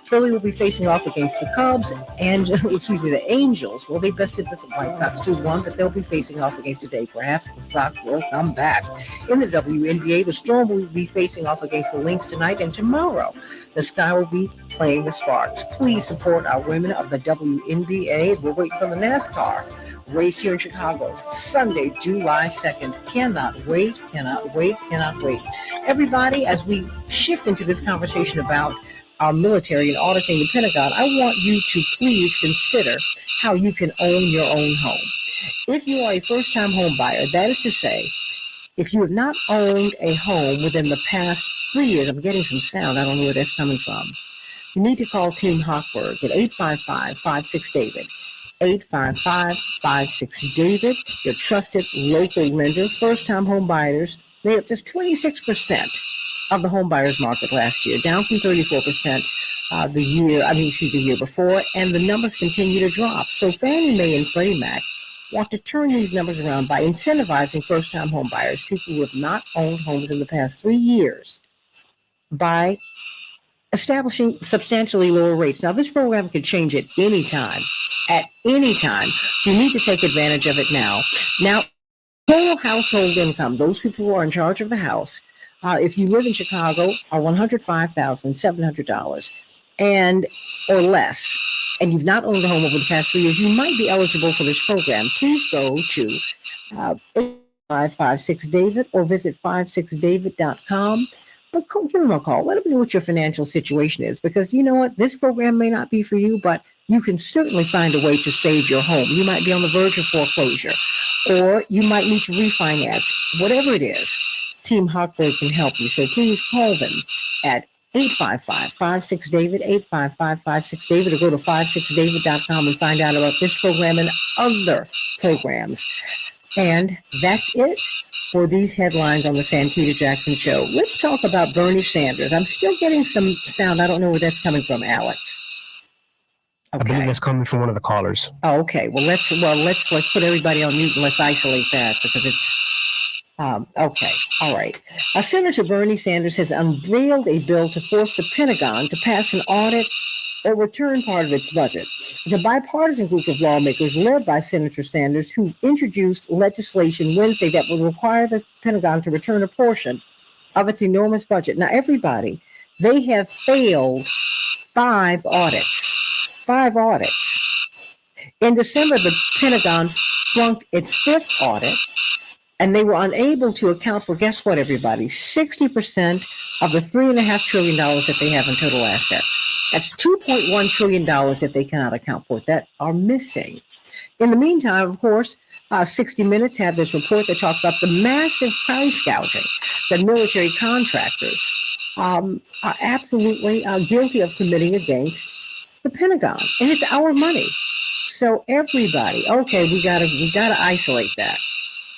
Philly will be facing off against the Cubs and, the Angels. Well, they bested the White Sox 2-1, but they'll be facing off against today. Perhaps the Sox will come back. In the WNBA, the Storm will be facing off against the Lynx tonight, and tomorrow the Sky will be playing the Sparks. Please support our women of the WNBA. We're waiting for the NASCAR race here in Chicago, Sunday, July 2nd. Cannot wait, cannot wait, cannot wait. Everybody, as we shift into this conversation about our military and auditing the Pentagon, I want you to please consider how you can own your own home. If you are a first-time home buyer, that is to say, if you have not owned a home within the past 3 years, I'm getting some sound, I don't know where that's coming from, you need to call Team Hochberg at 855-56-DAVID. 855-56-DAVID, your trusted local lender. First-time home buyers made up just 26% of the home buyers market last year, down from 34% the year before, and the numbers continue to drop. So Fannie Mae and Freddie Mac want to turn these numbers around by incentivizing first-time home buyers, people who have not owned homes in the past 3 years, by establishing substantially lower rates. Now, this program can change at any time, so you need to take advantage of it now. Now, total household income, those people who are in charge of the house, if you live in Chicago, are $105,700 or less, and you've not owned a home over the past 3 years, you might be eligible for this program. Please go to 855-56-DAVID or visit 56david.com. But give them a call. Let them know what your financial situation is, because you know what? This program may not be for you, but you can certainly find a way to save your home. You might be on the verge of foreclosure, or you might need to refinance. Whatever it is, Team Hochberg can help you. So please call them at 855-56-DAVID, 855-56-DAVID, or go to 56david.com and find out about this program and other programs. And that's it for these headlines on the Santita Jackson Show. Let's talk about Bernie Sanders. I'm still getting some sound. I don't know where that's coming from, Alex. Okay. I believe that's coming from one of the callers. Oh, okay. Let's put everybody on mute and let's isolate that, because it's okay. All right. Senator Bernie Sanders has unveiled a bill to force the Pentagon to pass an audit or return part of its budget. It's a bipartisan group of lawmakers led by Senator Sanders who introduced legislation Wednesday that would require the Pentagon to return a portion of its enormous budget. Now, everybody, they have failed 5 audits. 5 audits. In December, the Pentagon flunked its 5th audit, and they were unable to account for, guess what, everybody, 60% of the $3.5 trillion that they have in total assets. That's $2.1 trillion that they cannot account for, that are missing. In the meantime, of course, 60 Minutes had this report that talked about the massive price gouging that military contractors are absolutely guilty of committing against the Pentagon. And it's our money. So everybody, okay, we gotta isolate that,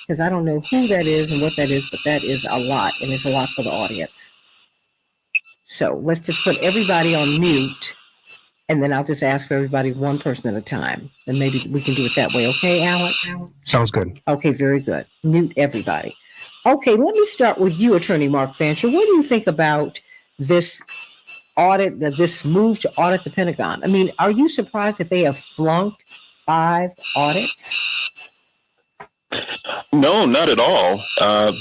because I don't know who that is and what that is, but that is a lot, and it's a lot for the audience. So let's just put everybody on mute, and then I'll just ask for everybody one person at a time, and maybe we can do it that way. Okay, Alex? Sounds good. Okay, very good. Mute everybody. Okay, let me start with you, Attorney Mark Fancher. What do you think about this audit, this move to audit the Pentagon? I mean, are you surprised that they have flunked 5 audits? No, not at all,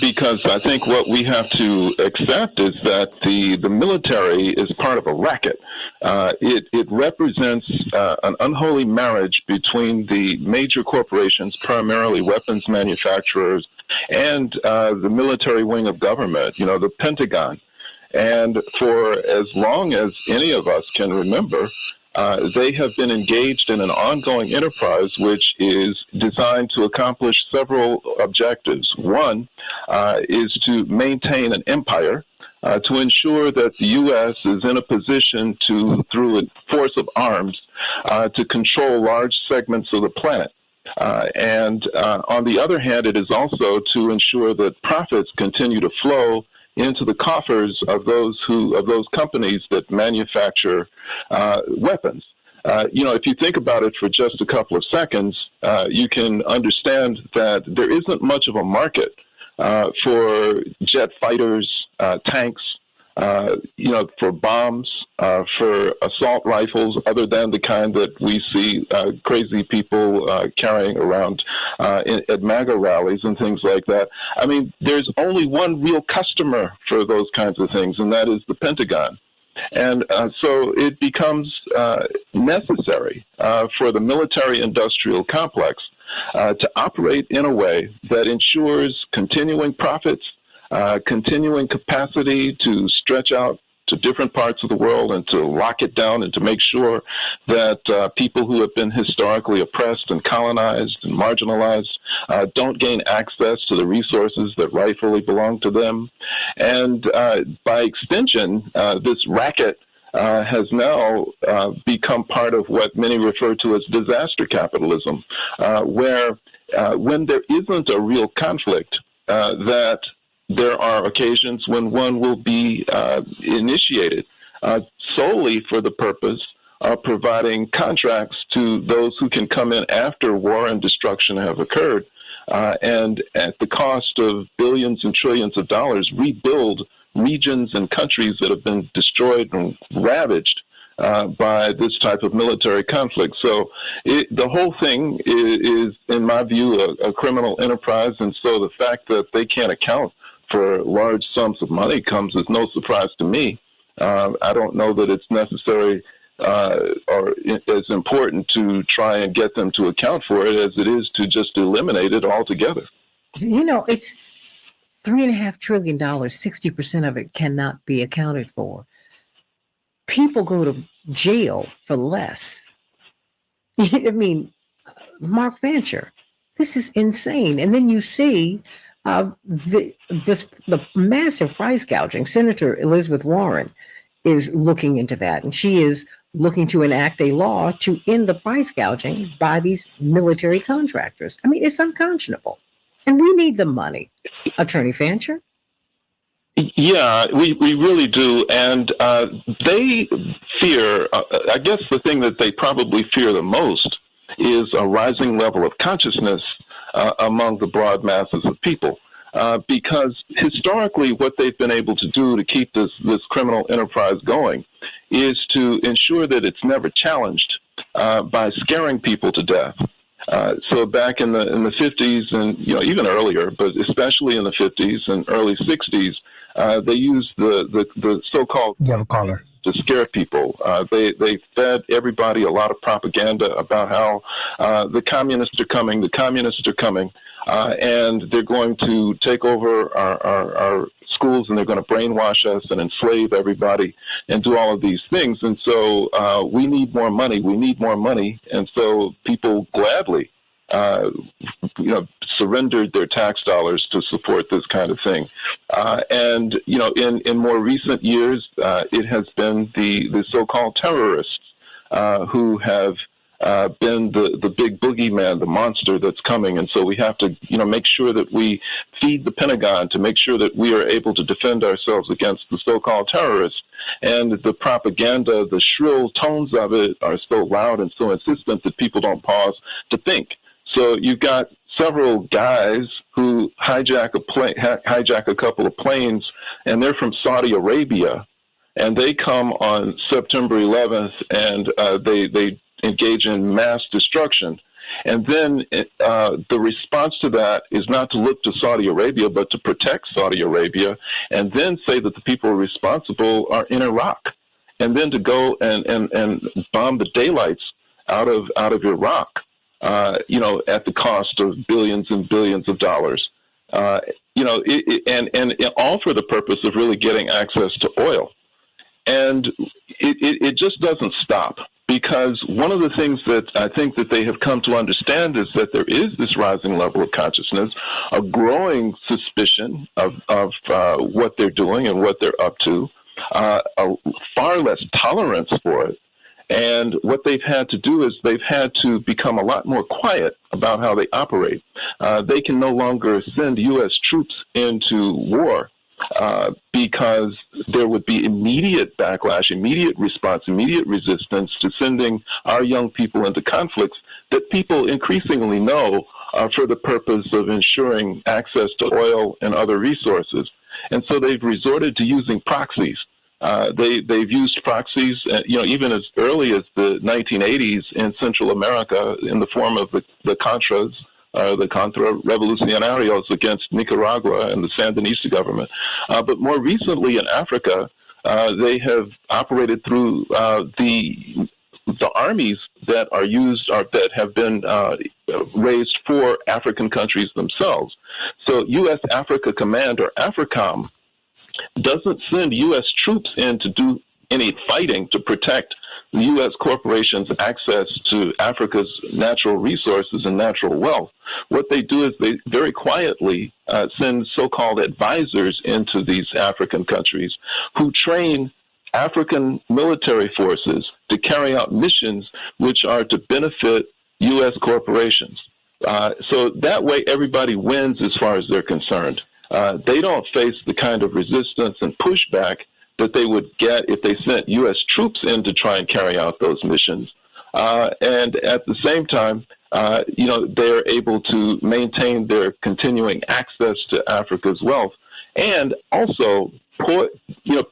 because I think what we have to accept is that the military is part of a racket. It represents an unholy marriage between the major corporations, primarily weapons manufacturers, and the military wing of government, the Pentagon. And for as long as any of us can remember, they have been engaged in an ongoing enterprise which is designed to accomplish several objectives. One is to maintain an empire, to ensure that the U.S. is in a position to, through a force of arms, to control large segments of the planet. And on the other hand, it is also to ensure that profits continue to flow into the coffers of those companies that manufacture weapons. If you think about it for just a couple of seconds, you can understand that there isn't much of a market for jet fighters, tanks, for bombs, for assault rifles, other than the kind that we see crazy people carrying around at MAGA rallies and things like that. I mean, there's only one real customer for those kinds of things, and that is the Pentagon. And so it becomes necessary for the military-industrial complex to operate in a way that ensures continuing profits, continuing capacity to stretch out to different parts of the world and to lock it down and to make sure that people who have been historically oppressed and colonized and marginalized don't gain access to the resources that rightfully belong to them. And by extension, this racket has now become part of what many refer to as disaster capitalism, where when there isn't a real conflict, that there are occasions when one will be initiated solely for the purpose of providing contracts to those who can come in after war and destruction have occurred, and at the cost of billions and trillions of dollars, rebuild regions and countries that have been destroyed and ravaged by this type of military conflict. So the whole thing is, in my view, a criminal enterprise, and so the fact that they can't account for large sums of money comes as no surprise to me. I don't know that it's necessary or as important to try and get them to account for it as it is to just eliminate it altogether. It's $3.5 trillion. 60% of it cannot be accounted for. People go to jail for less. I mean, Mark Fancher, this is insane. And then you see the massive price gouging. Senator Elizabeth Warren is looking into that, and she is looking to enact a law to end the price gouging by these military contractors. I mean, it's unconscionable, and we need the money. Attorney Fancher? Yeah, we really do. And they fear, I guess the thing that they probably fear the most is a rising level of consciousness among the broad masses of people. Because historically what they've been able to do to keep this criminal enterprise going is to ensure that it's never challenged by scaring people to death. So back in the 50s and even earlier, but especially in the 50s and early 60s, they used the so-called to scare people. They fed everybody a lot of propaganda about how the communists are coming, and they're going to take over our schools, and they're going to brainwash us and enslave everybody and do all of these things. And so we need more money. And so people gladly surrendered their tax dollars to support this kind of thing. And in more recent years, it has been the so-called terrorists who have been the big boogeyman, the monster that's coming. And so we have to, make sure that we feed the Pentagon to make sure that we are able to defend ourselves against the so-called terrorists. And the propaganda, the shrill tones of it are so loud and so insistent that people don't pause to think. So you've got several guys who hijack a couple of planes, and they're from Saudi Arabia, and they come on September 11th, and they engage in mass destruction. And then the response to that is not to look to Saudi Arabia, but to protect Saudi Arabia, and then say that the people responsible are in Iraq. and then to go and bomb the daylights out of Iraq, at the cost of billions and billions of dollars, and all for the purpose of really getting access to oil. And it just doesn't stop, because one of the things that I think that they have come to understand is that there is this rising level of consciousness, a growing suspicion of what they're doing and what they're up to, a far less tolerance for it. And what they've had to do is they've had to become a lot more quiet about how they operate. They can no longer send U.S. troops into war because there would be immediate backlash, immediate response, immediate resistance to sending our young people into conflicts that people increasingly know are for the purpose of ensuring access to oil and other resources. And so they've resorted to using proxies. They've used proxies, even as early as the 1980s in Central America in the form of the Contras, the Contra Revolucionarios against Nicaragua and the Sandinista government. But more recently in Africa, they have operated through the armies that are used, or that have been raised for African countries themselves. So U.S. Africa Command, or AFRICOM, doesn't send U.S. troops in to do any fighting to protect the U.S. corporations' access to Africa's natural resources and natural wealth. What they do is they very quietly send so-called advisors into these African countries who train African military forces to carry out missions which are to benefit U.S. corporations. So that way everybody wins as far as they're concerned. They don't face the kind of resistance and pushback that they would get if they sent U.S. troops in to try and carry out those missions. And at the same time, they're able to maintain their continuing access to Africa's wealth, and also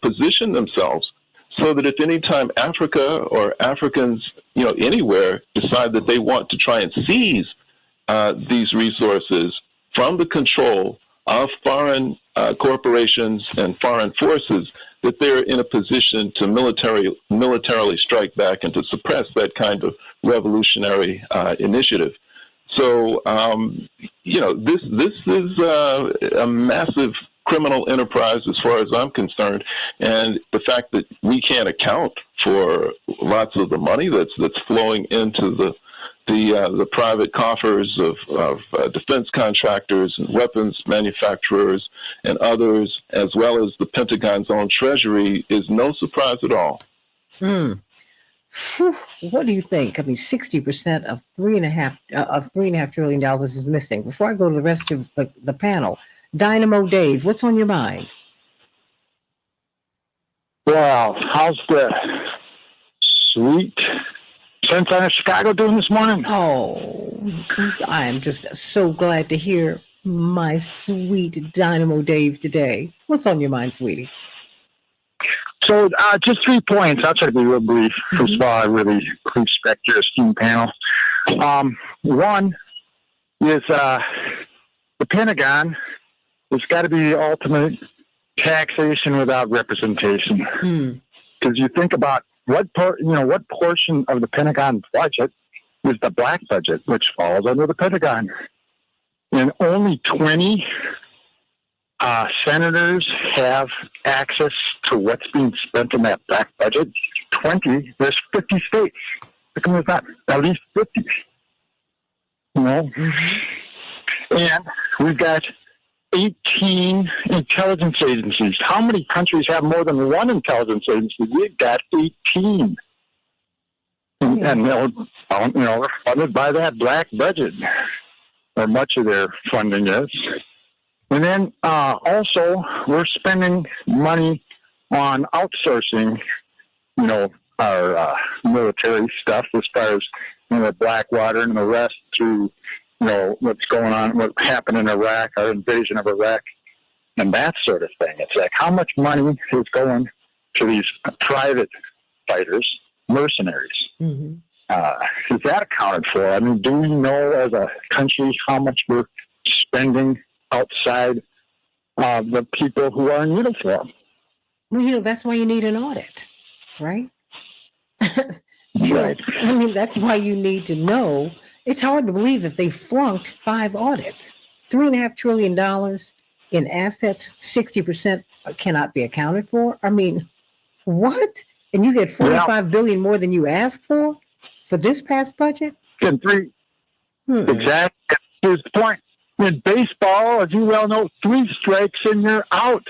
position themselves so that if any time Africa or Africans, anywhere decide that they want to try and seize these resources from the control of foreign corporations and foreign forces, that they're in a position to militarily strike back and to suppress that kind of revolutionary initiative. So, this is a massive criminal enterprise as far as I'm concerned, and the fact that we can't account for lots of the money that's flowing into the private coffers of defense contractors and weapons manufacturers and others, as well as the Pentagon's own treasury, is no surprise at all. What do you think? I mean, 60% of $3.5 trillion is missing. Before I go to the rest of the panel, Dynamo Dave, what's on your mind? Well, how's the sweet sunshine of Chicago doing this morning? Oh, I am just so glad to hear my sweet Dynamo Dave today. What's on your mind, sweetie? So just 3 points. I'll try to be real brief. First of all, I really respect your esteemed panel. One is the Pentagon. It's got to be ultimate taxation without representation. Because you think about what portion of the Pentagon budget is the black budget, which falls under the Pentagon, and only 20 senators have access to what's being spent in that black budget. 20. There's 50 states. How come there's not at least 50? And we've got 18 intelligence agencies. How many countries have more than one intelligence agency? We've got 18. And they're funded by that black budget, or much of their funding is. And then also, we're spending money on outsourcing, our military stuff as far as, Blackwater and the rest through, what's going on, what happened in Iraq, our invasion of Iraq, and that sort of thing. It's like, how much money is going to these private fighters, mercenaries? Is that accounted for? I mean, do we know as a country how much we're spending outside the people who are in uniform? Well, that's why you need an audit. right? Right. I mean, that's why you need to know. It's hard to believe that they flunked 5 audits. $3.5 trillion in assets, 60% cannot be accounted for. I mean, what? And you get $45 billion more than you asked for this past budget? And three, exactly. Here's the point. In baseball, as you well know, 3 strikes and you're out.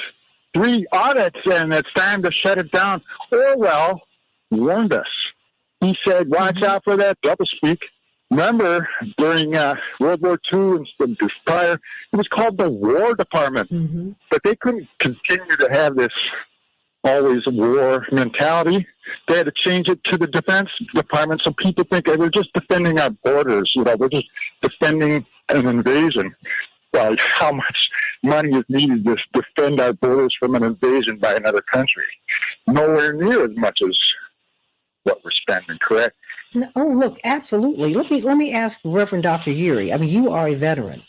3 audits, and it's time to shut it down. Orwell warned us. He said, watch out for that doublespeak. Remember, during World War II and prior, it was called the War Department. But they couldn't continue to have this always war mentality. They had to change it to the Defense Department so people think, hey, we're just defending our borders. You know, we're just defending an invasion. Well, how much money is needed to defend our borders from an invasion by another country? Nowhere near as much as what we're spending, correct? No, oh, look, absolutely. Let me ask Reverend Dr. Yuri. I mean, you are a veteran.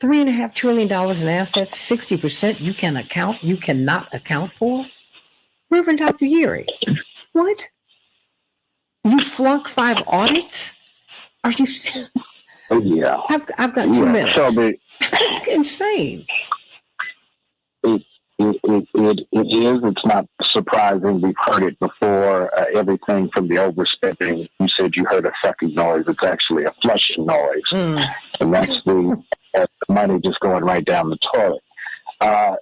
$3.5 trillion in assets, 60% you cannot account for? Reverend Dr. Yuri, what? You flunk 5 audits? Are you? Oh, yeah. I've got 2 minutes. So That's insane. It is. It's not surprising. We've heard it before. Everything from the overspending. You said you heard a sucking noise. It's actually a flushing noise. And that's the money just going right down the toilet.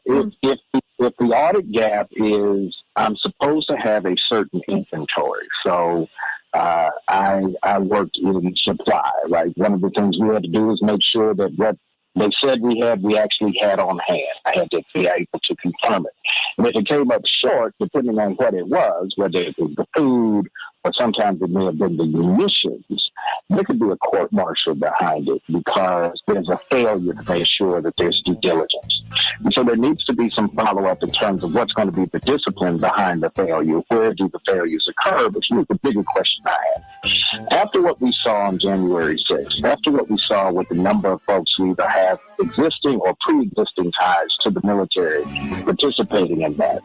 If the audit gap is, I'm supposed to have a certain inventory. So I worked in supply, right? One of the things we had to do is make sure that what they said we actually had on hand. I had to be able to confirm it. And if it came up short, depending on what it was, whether it was the food or sometimes it may have been the munitions, there could be a court martial behind it because there's a failure to make sure that there's due diligence. And so there needs to be some follow-up in terms of what's going to be the discipline behind the failure. Where do the failures occur? But here's the bigger question I have. After what we saw on January 6th, after what we saw with the number of folks who either have existing or pre-existing ties to the military participating in that,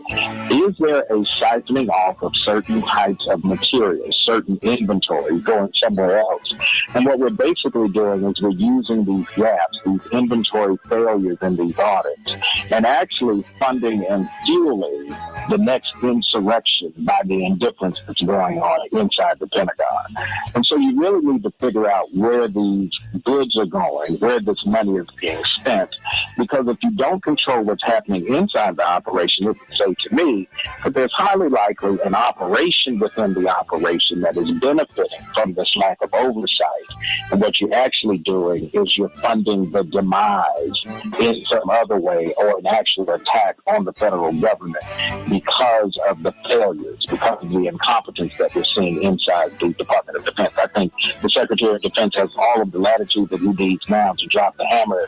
is there a siphoning off of certain types of materials, certain inventory going somewhere else? And what we're basically doing is we're using these gaps, these inventory failures in these audits, and actually funding and fueling the next insurrection by the indifference that's going on inside the Pentagon. And so you really need to figure out where these goods are going, where this money is being spent, because if you don't control what's happening inside the operation, it would say to me that there's highly likely an operation within the operation that is benefiting from this lack of oversight. And what you're actually doing is you're funding the demise in some other way or an actual attack on the federal government because of the failures, because of the incompetence that we're seeing inside the Department of Defense. I think the Secretary of Defense has all of the latitude that he needs now to drop the hammer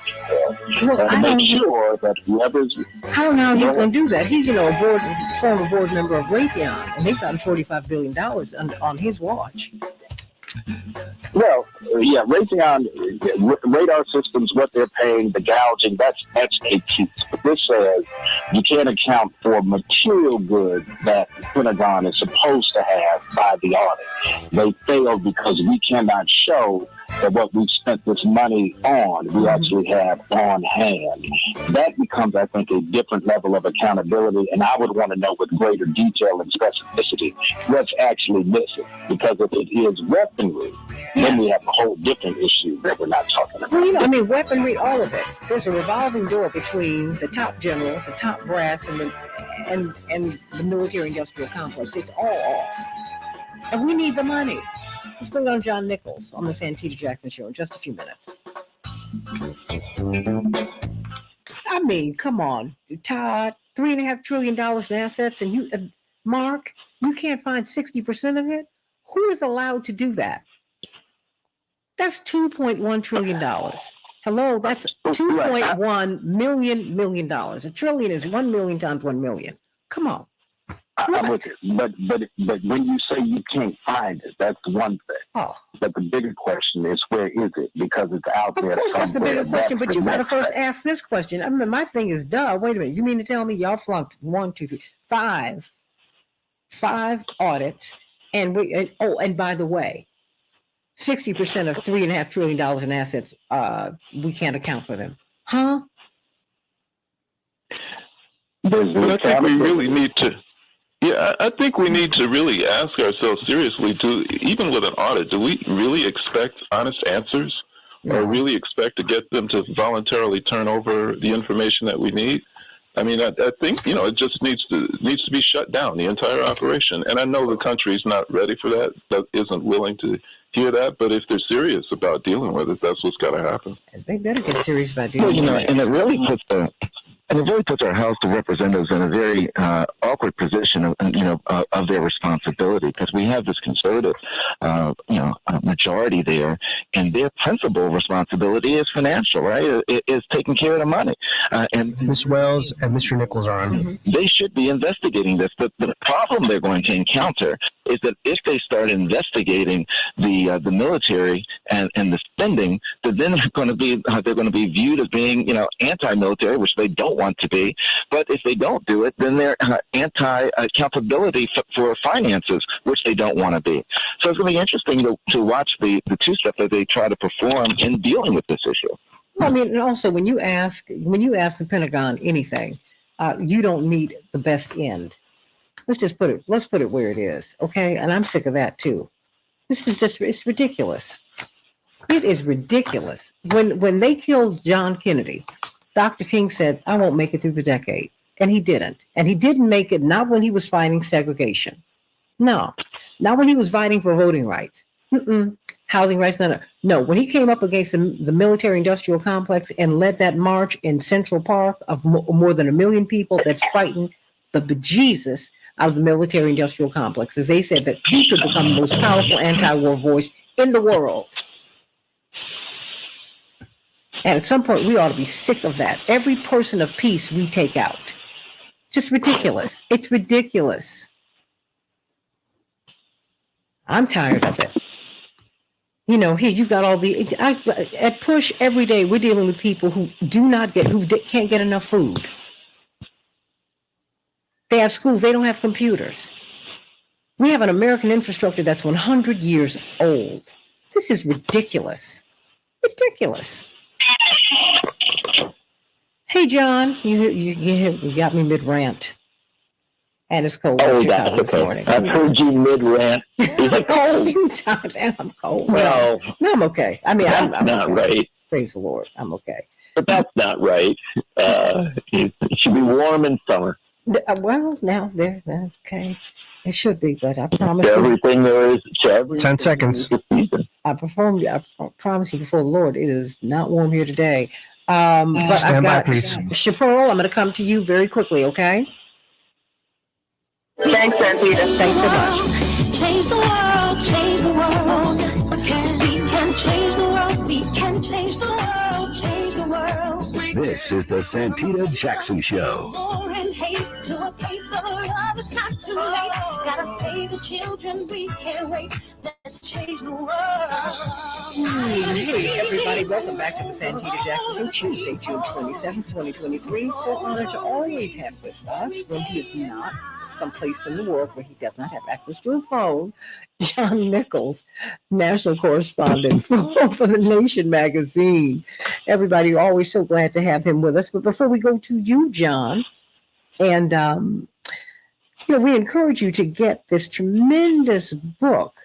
and make sure that whoever's... I don't know how he's going to do that. He's, a former board member of Raytheon, and they've gotten $45 billion on his watch. Well, yeah, Raytheon, radar systems, what they're paying, the gouging, that's a piece. But this says you can't account for material goods that the Pentagon is supposed to have by the audit. They failed because we cannot show that what we've spent this money on, we actually have on hand. That becomes, I think, a different level of accountability, and I would want to know with greater detail and specificity what's actually missing. Because if it is weaponry, then we have a whole different issue that we're not talking about. Well, weaponry, all of it. There's a revolving door between the top generals, the top brass, and the military-industrial complex. It's all off. And we need the money. Let's bring on John Nichols on the Santita Jackson Show in just a few minutes. I mean, come on, Todd, $3.5 trillion in assets, and you, Mark, you can't find 60% of it? Who is allowed to do that? That's $2.1 trillion. Hello, that's $2.1 million. A trillion is 1 million times 1 million. Come on. I'm with you. But when you say you can't find it, that's one thing. Oh. But the bigger question is, where is it? Because it's out there. Of course, that's the bigger question, but you got to first ask this question. I mean, my thing is, wait a minute. You mean to tell me y'all flunked 1, 2, 3, 5 5 audits, and and by the way, 60% of $3.5 trillion in assets, we can't account for them. Huh? But I think we really need to. Yeah, I think we need to really ask ourselves seriously, even with an audit, do we really expect honest answers, or really expect to get them to voluntarily turn over the information that we need? I mean, I think, it just needs to be shut down, the entire operation. And I know the country's not ready for that isn't willing to hear that. But if they're serious about dealing with it, that's what's got to happen. They better get serious about dealing with it. And it really puts our House of Representatives in a very awkward position of their responsibility, because we have this conservative majority there, and their principal responsibility is financial, right? It is taking care of the money. And Ms. Wells and Mr. Nichols are on. They should be investigating this. But the problem they're going to encounter is that if they start investigating the military and the spending, then they're going to be viewed as being anti-military, which they don't want to be. But if they don't do it, then they're anti-accountability for finances, which they don't want to be. So it's going to be interesting to watch the two-step that they try to perform in dealing with this issue. Well, I mean, and also when you ask the Pentagon anything, you don't need the best end. Let's put it where it is, okay? And I'm sick of that too. This is it's ridiculous. It is ridiculous. When they killed John Kennedy, Dr. King said, "I won't make it through the decade," and he didn't. And he didn't make it. Not when he was fighting segregation. No, not when he was fighting for voting rights. Housing rights. No. When he came up against the military-industrial complex and led that march in Central Park of more than 1 million people that frightened the bejesus out of the military-industrial complex, as they said that he could become the most powerful anti-war voice in the world. And at some point, we ought to be sick of that. Every person of peace we take out. It's just ridiculous. It's ridiculous. I'm tired of it. Here you got all at Push every day. We're dealing with people who can't get enough food. They have schools. They don't have computers. We have an American infrastructure that's 100 years old. This is ridiculous. Ridiculous. Hey, John, you got me mid-rant. And it's cold in Chicago this morning. I've heard you mid-rant. Is it cold? A few times, and I'm cold. Well, no, I'm okay. I mean, I'm not okay. Right. Praise the Lord. I'm okay. But that's not right. It should be warm in summer. Well, now okay. It should be, but I promise everything there is. 10 seconds. I promise you before the Lord, it is not warm here today. But Stand by, please. Chaparral, I'm going to come to you very quickly, okay? Thanks, Santita. Thanks so much. Change the world, change the world. We can change the world. We can change the world, change the world. This is the Santita Jackson Show. War and hate to a place of love. It's not too late. Gotta save the children. We can't wait. Let's change the world. Hey, everybody. Welcome back to the Santita Jackson Show, Tuesday, June 27th, 2023. So honored to always have with us, when he is not someplace in the world where he does not have access to a phone, John Nichols, national correspondent for The Nation magazine. Everybody, always so glad to have him with us. But before we go to you, John, and we encourage you to get this tremendous book.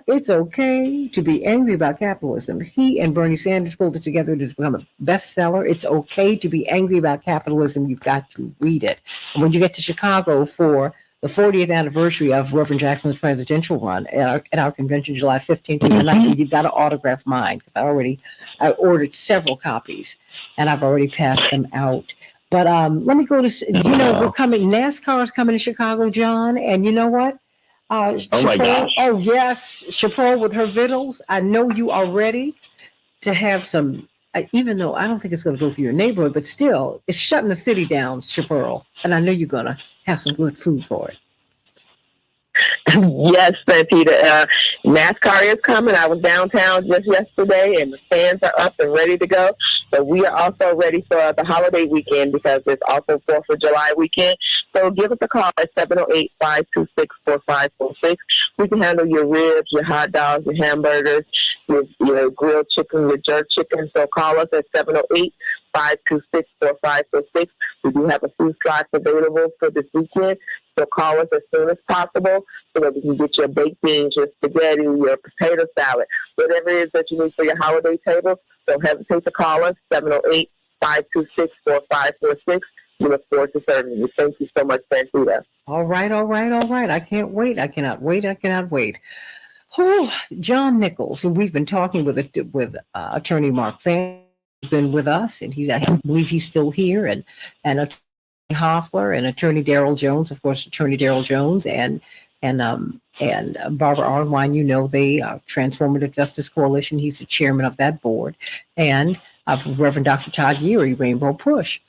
It's okay to be angry about capitalism. He and Bernie Sanders pulled it together to become a bestseller. It's okay to be angry about capitalism. You've got to read it. And when you get to Chicago for the 40th anniversary of Reverend Jackson's presidential run at our convention, July 15th, you've got to autograph mine, because I ordered several copies and I've already passed them out. But let me go to, NASCAR is coming to Chicago, John, and you know what? Oh my gosh. Oh yes, Chaparral with her vittles. I know you are ready to have some, even though I don't think it's going to go through your neighborhood, but still, it's shutting the city down, Chaparral. And I know you're going to have some good food for it. Yes, Santita. NASCAR is coming. I was downtown just yesterday, and the fans are up and ready to go. But we are also ready for the holiday weekend because it's also 4th of July weekend. So give us a call at 708-526-4546. We can handle your ribs, your hot dogs, your hamburgers, your grilled chicken, your jerk chicken. So call us at 708-526-4546. We do have a few slots available for this weekend. So call us as soon as possible so that we can get your baked beans, your spaghetti, your potato salad, whatever it is that you need for your holiday table. Don't hesitate to call us, 708-526-4546. We look forward to serving you. Thank you so much, Santita. All right. I can't wait. I cannot wait. Oh, John Nichols, and we've been talking with Attorney Mark Fan, who's been with us, and I believe he's still here, and Attorney Hoffler and Attorney Daryl Jones, of course, Attorney Daryl Jones and Barbara Arnwine. You know, they Transformative Justice Coalition. He's the chairman of that board, and Reverend Dr. Todd Yeary, Rainbow Push,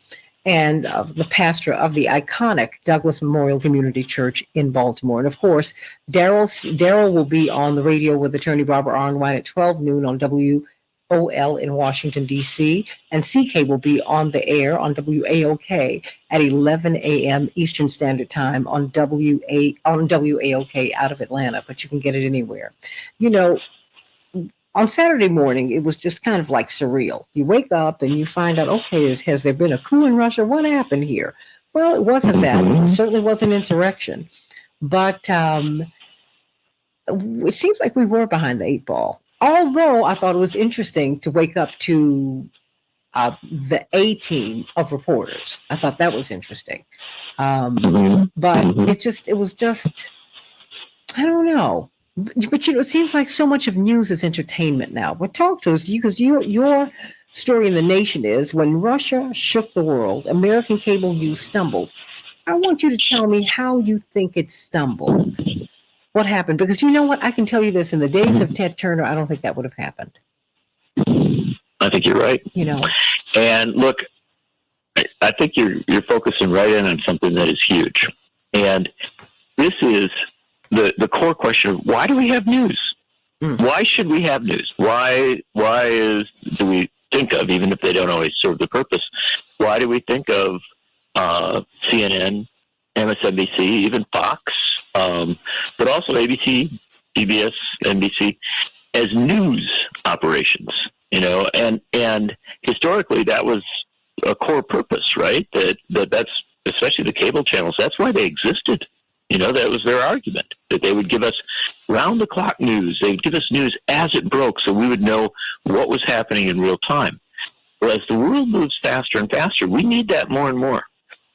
and the pastor of the iconic Douglas Memorial Community Church in Baltimore. And of course, Daryl will be on the radio with Attorney Barbara Arnwine at 12 noon on WOL in Washington, D.C., and CK will be on the air on WAOK at 11 a.m. Eastern Standard Time on WAOK out of Atlanta, but you can get it anywhere. You know, on Saturday morning, it was just kind of like surreal. You wake up and you find out, okay, has there been a coup in Russia? What happened here? Well, it wasn't that. It certainly wasn't insurrection. But it seems like we were behind the 8 ball. Although I thought it was interesting to wake up to the A team of reporters. I thought that was interesting. But it was just, I don't know. But you know, it seems like so much of news is entertainment now. But talk to us, because your story in The Nation is when Russia shook the world, American cable news stumbled. I want you to tell me how you think it stumbled. What happened? Because you know what? I can tell you this, in the days of Ted Turner, I don't think that would have happened. I think you're right. You know. And look, I think you're focusing right in on something that is huge. And this is the core question of why do we have news? Why should we have news? Do we think of, even if they don't always serve the purpose, why do we think of CNN, MSNBC, even Fox, but also ABC, CBS, NBC, as news operations? You know, and historically that was a core purpose, right? That's especially the cable channels. That's why they existed. You know, that was their argument, that they would give us round-the-clock news. They would give us news as it broke so we would know what was happening in real time. Well, as the world moves faster and faster, we need that more and more.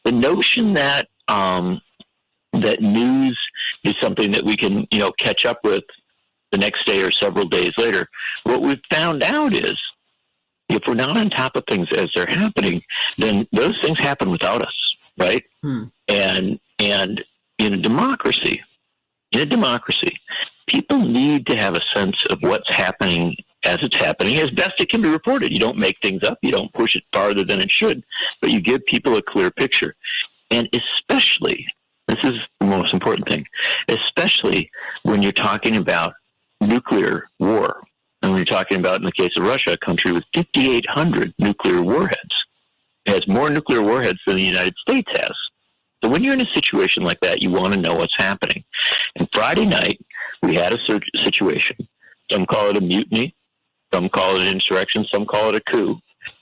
The notion that that news is something that we can, you know, catch up with the next day or several days later, what we've found out is if we're not on top of things as they're happening, then those things happen without us, right? And in a democracy, people need to have a sense of what's happening as it's happening, as best it can be reported. You don't make things up. You don't push it farther than it should, but you give people a clear picture. And especially, this is the most important thing, especially when you're talking about nuclear war. And when you're talking about, in the case of Russia, a country with 5,800 nuclear warheads. It has more nuclear warheads than the United States has. So when you're in a situation like that, you want to know what's happening. And Friday night, we had a situation. Some call it a mutiny. Some call it an insurrection. Some call it a coup.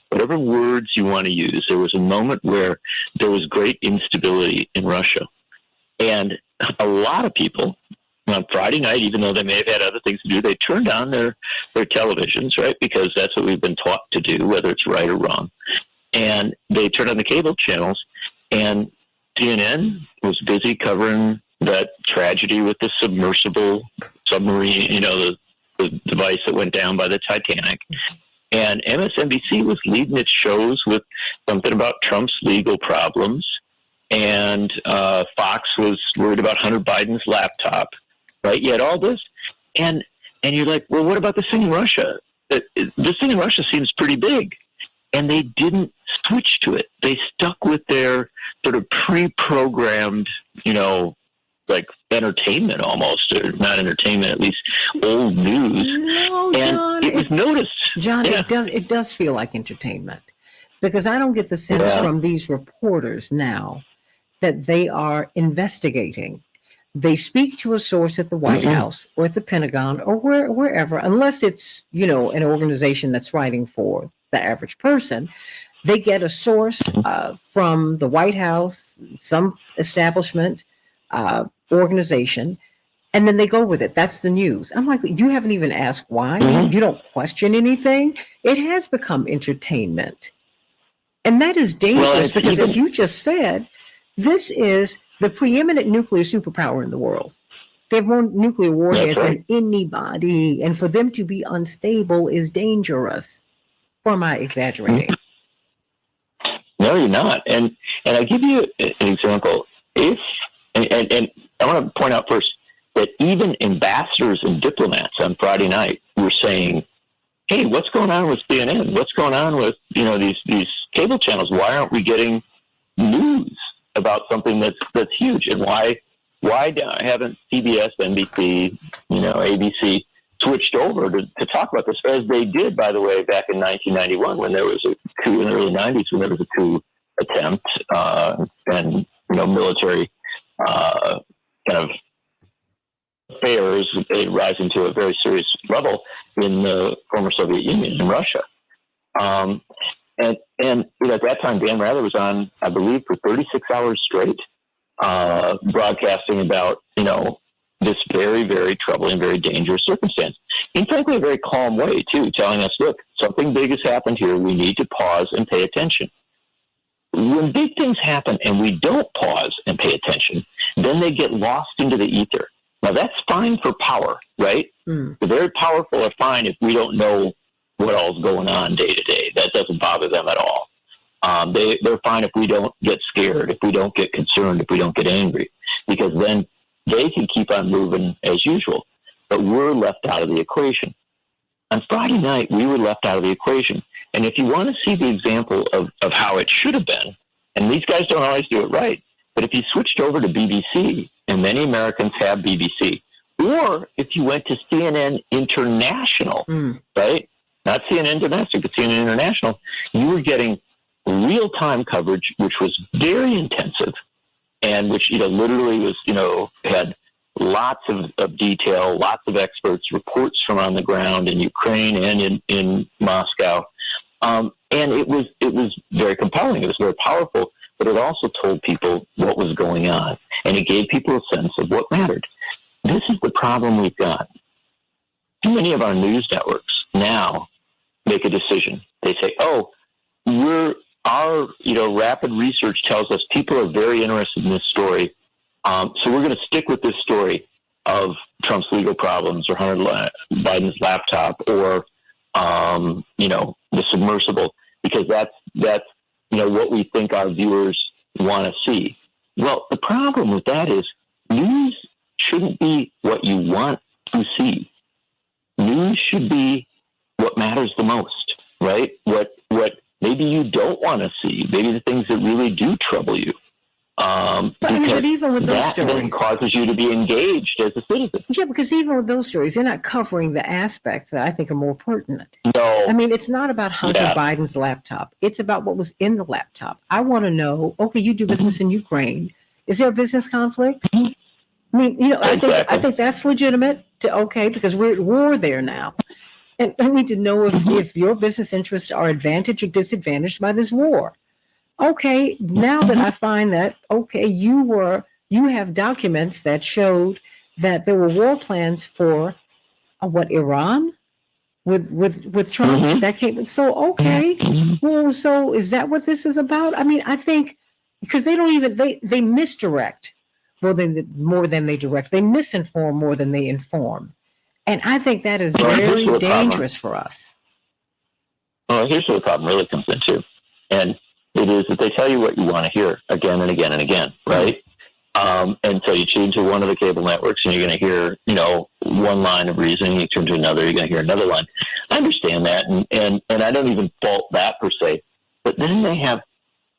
Whatever words you want to use, there was a moment where there was great instability in Russia. And a lot of people on Friday night, even though they may have had other things to do, they turned on their televisions, right? Because that's what we've been taught to do, whether it's right or wrong. And they turned on the cable channels, and CNN was busy covering that tragedy with the submarine, you know, the device that went down by the Titanic. And MSNBC was leading its shows with something about Trump's legal problems. And Fox was worried about Hunter Biden's laptop, right? You had all this. And you're like, well, what about this thing in Russia? This thing in Russia seems pretty big. And they didn't switch to it. They stuck with their sort of pre-programmed, you know, like entertainment almost, or not entertainment, at least old news. No, and John, it was noticed. John, Yeah. it does feel like entertainment, because I don't get the sense from these reporters now that they are investigating. They speak to a source at the White House or at the Pentagon or wherever, unless it's, an organization that's writing for the average person. They get a source from the White House, some establishment, organization, and then they go with it. That's the news. I'm like, you haven't even asked why. You don't question anything. It has become entertainment. And that is dangerous because, as you just said, this is the preeminent nuclear superpower in the world. They have more nuclear warheads than anybody. And for them to be unstable is dangerous. Or am I exaggerating? No, you're not. And I give you an example. And I want to point out first that even ambassadors and diplomats on Friday night were saying, hey, what's going on with CNN? What's going on with, these cable channels? Why aren't we getting news about something that's huge? And why haven't CBS, NBC, ABC switched over to talk about this, as they did, by the way, back in 1991 when there was a coup, in the early 90s when there was a coup attempt and military kind of affairs rising to a very serious level in the former Soviet Union and Russia. And at that time, Dan Rather was on, I believe, for 36 hours straight, broadcasting about, this very, very troubling, very dangerous circumstance. In frankly, a very calm way, too, telling us, look, something big has happened here. We need to pause and pay attention. When big things happen and we don't pause and pay attention, then they get lost into the ether. Now, that's fine for power, right? The very powerful are fine if we don't know what all's going on day to day. That doesn't bother them at all. They're fine if we don't get scared, if we don't get concerned, if we don't get angry, because then they can keep on moving as usual. But we're left out of the equation. On Friday night, we were left out of the equation. And if you want to see the example of how it should have been, and these guys don't always do it right, but if you switched over to BBC, and many Americans have BBC, or if you went to CNN International, right? Not CNN Domestic, but CNN International, you were getting real-time coverage, which was very intensive, and which, literally was, had lots of detail, lots of experts, reports from on the ground in Ukraine and in Moscow. And it was very compelling. It was very powerful, but it also told people what was going on, and it gave people a sense of what mattered. This is the problem we've got. Too many of our news networks now make a decision. They say, our rapid research tells us people are very interested in this story, so we're going to stick with this story of Trump's legal problems or Hunter Biden's laptop or the submersible, because that's what we think our viewers want to see. Well, the problem with that is news shouldn't be what you want to see. News should be what matters the most, right? What maybe you don't want to see, maybe the things that really do trouble you. But even with those that stories, then causes you to be engaged as a citizen. Yeah, because even with those stories, they're not covering the aspects that I think are more pertinent. No. I mean, it's not about Hunter Biden's laptop. It's about what was in the laptop. I want to know, okay, you do business in Ukraine. Is there a business conflict? I mean, I think that's legitimate because we're at war there now. And I need to know if your business interests are advantaged or disadvantaged by this war. Okay, now that I find that, you have documents that showed that there were war plans for Iran with Trump that came. So well, so is that what this is about? I mean, I think because they don't even they misdirect more than they direct. They misinform more than they inform, and I think that is very dangerous for us. Well, here's where the problem really comes into, and it is that they tell you what you want to hear again and again and again, right? And so you tune to one of the cable networks and you're going to hear, one line of reasoning. You turn to another, you're going to hear another line. I understand that, and I don't even fault that per se. But then they have,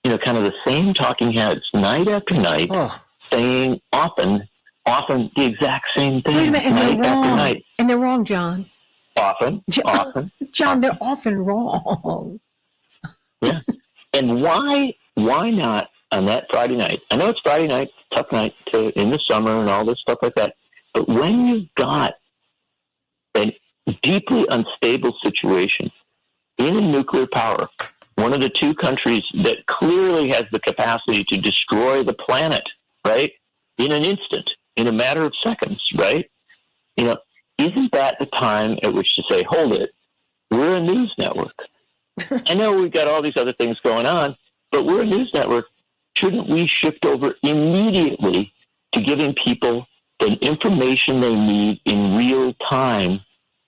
kind of the same talking heads night after night saying often often the exact same thing. Wait a minute, and night they're after wrong. night. And they're wrong, John. Often. John, they're often wrong. Yeah. And why not on that Friday night? I know it's Friday night, tough night in the summer and all this stuff like that. But when you've got a deeply unstable situation in a nuclear power, one of the two countries that clearly has the capacity to destroy the planet, right, in an instant, in a matter of seconds, right? Isn't that the time at which to say, hold it, we're a news network. I know we've got all these other things going on, but we're a news network. Shouldn't we shift over immediately to giving people the information they need in real time?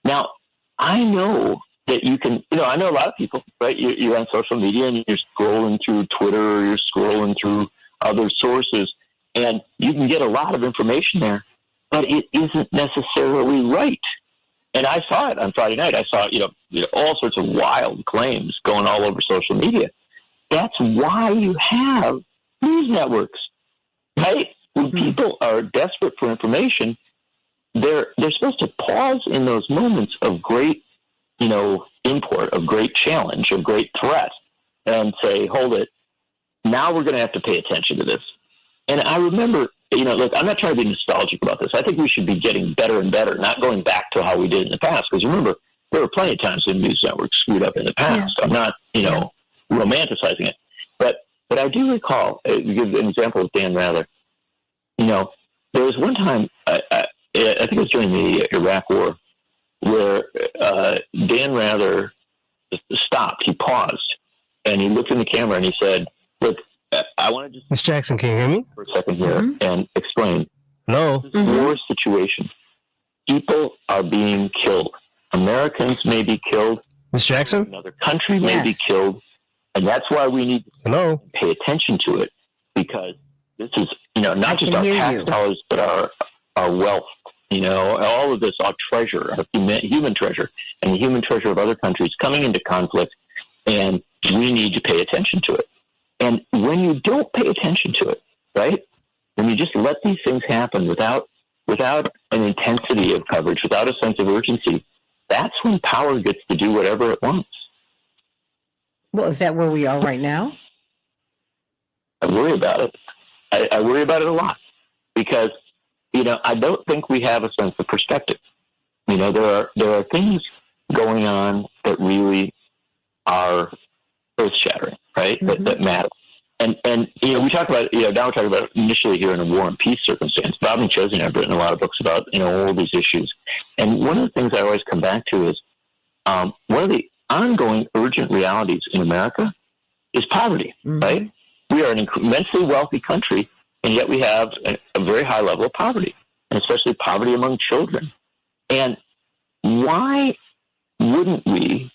Now, I know that you can, I know a lot of people, right? You're on social media and you're scrolling through Twitter or you're scrolling through other sources, and you can get a lot of information there, but it isn't necessarily right. And I saw it on Friday night. I saw, all sorts of wild claims going all over social media. That's why you have news networks, right? When people are desperate for information, they're supposed to pause in those moments of great, import, of great challenge, of great threat, and say, hold it, now we're going to have to pay attention to this. And I remember, look, I'm not trying to be nostalgic about this. I think we should be getting better and better, not going back to how we did in the past. Because remember, there were plenty of times when news networks screwed up in the past. Yeah. I'm not, romanticizing it. But I do recall, to give an example of Dan Rather, there was one time, I think it was during the Iraq War, where Dan Rather stopped. He paused, and he looked in the camera, and he said, look, I want to just... Miss Jackson, can you hear me? For a second here and explain. Hello? This is a war situation. People are being killed. Americans may be killed. Miss Jackson? Another country may be killed. And that's why we need to pay attention to it, because this is, not just our tax dollars, but our wealth, all of this, our treasure, our human treasure, and the human treasure of other countries coming into conflict, and we need to pay attention to it. And when you don't pay attention to it, right, when you just let these things happen without an intensity of coverage, without a sense of urgency, that's when power gets to do whatever it wants. Well, is that where we are right now? I worry about it. I worry about it a lot because, I don't think we have a sense of perspective. There are things going on that really are earth-shattering, right? That matter. And we talk about, now we're talking about initially here in a war and peace circumstance. Bob and Chesney have written a lot of books about, all these issues. And one of the things I always come back to is one of the ongoing urgent realities in America is poverty, right? We are an immensely wealthy country, and yet we have a very high level of poverty, and especially poverty among children. And why wouldn't we,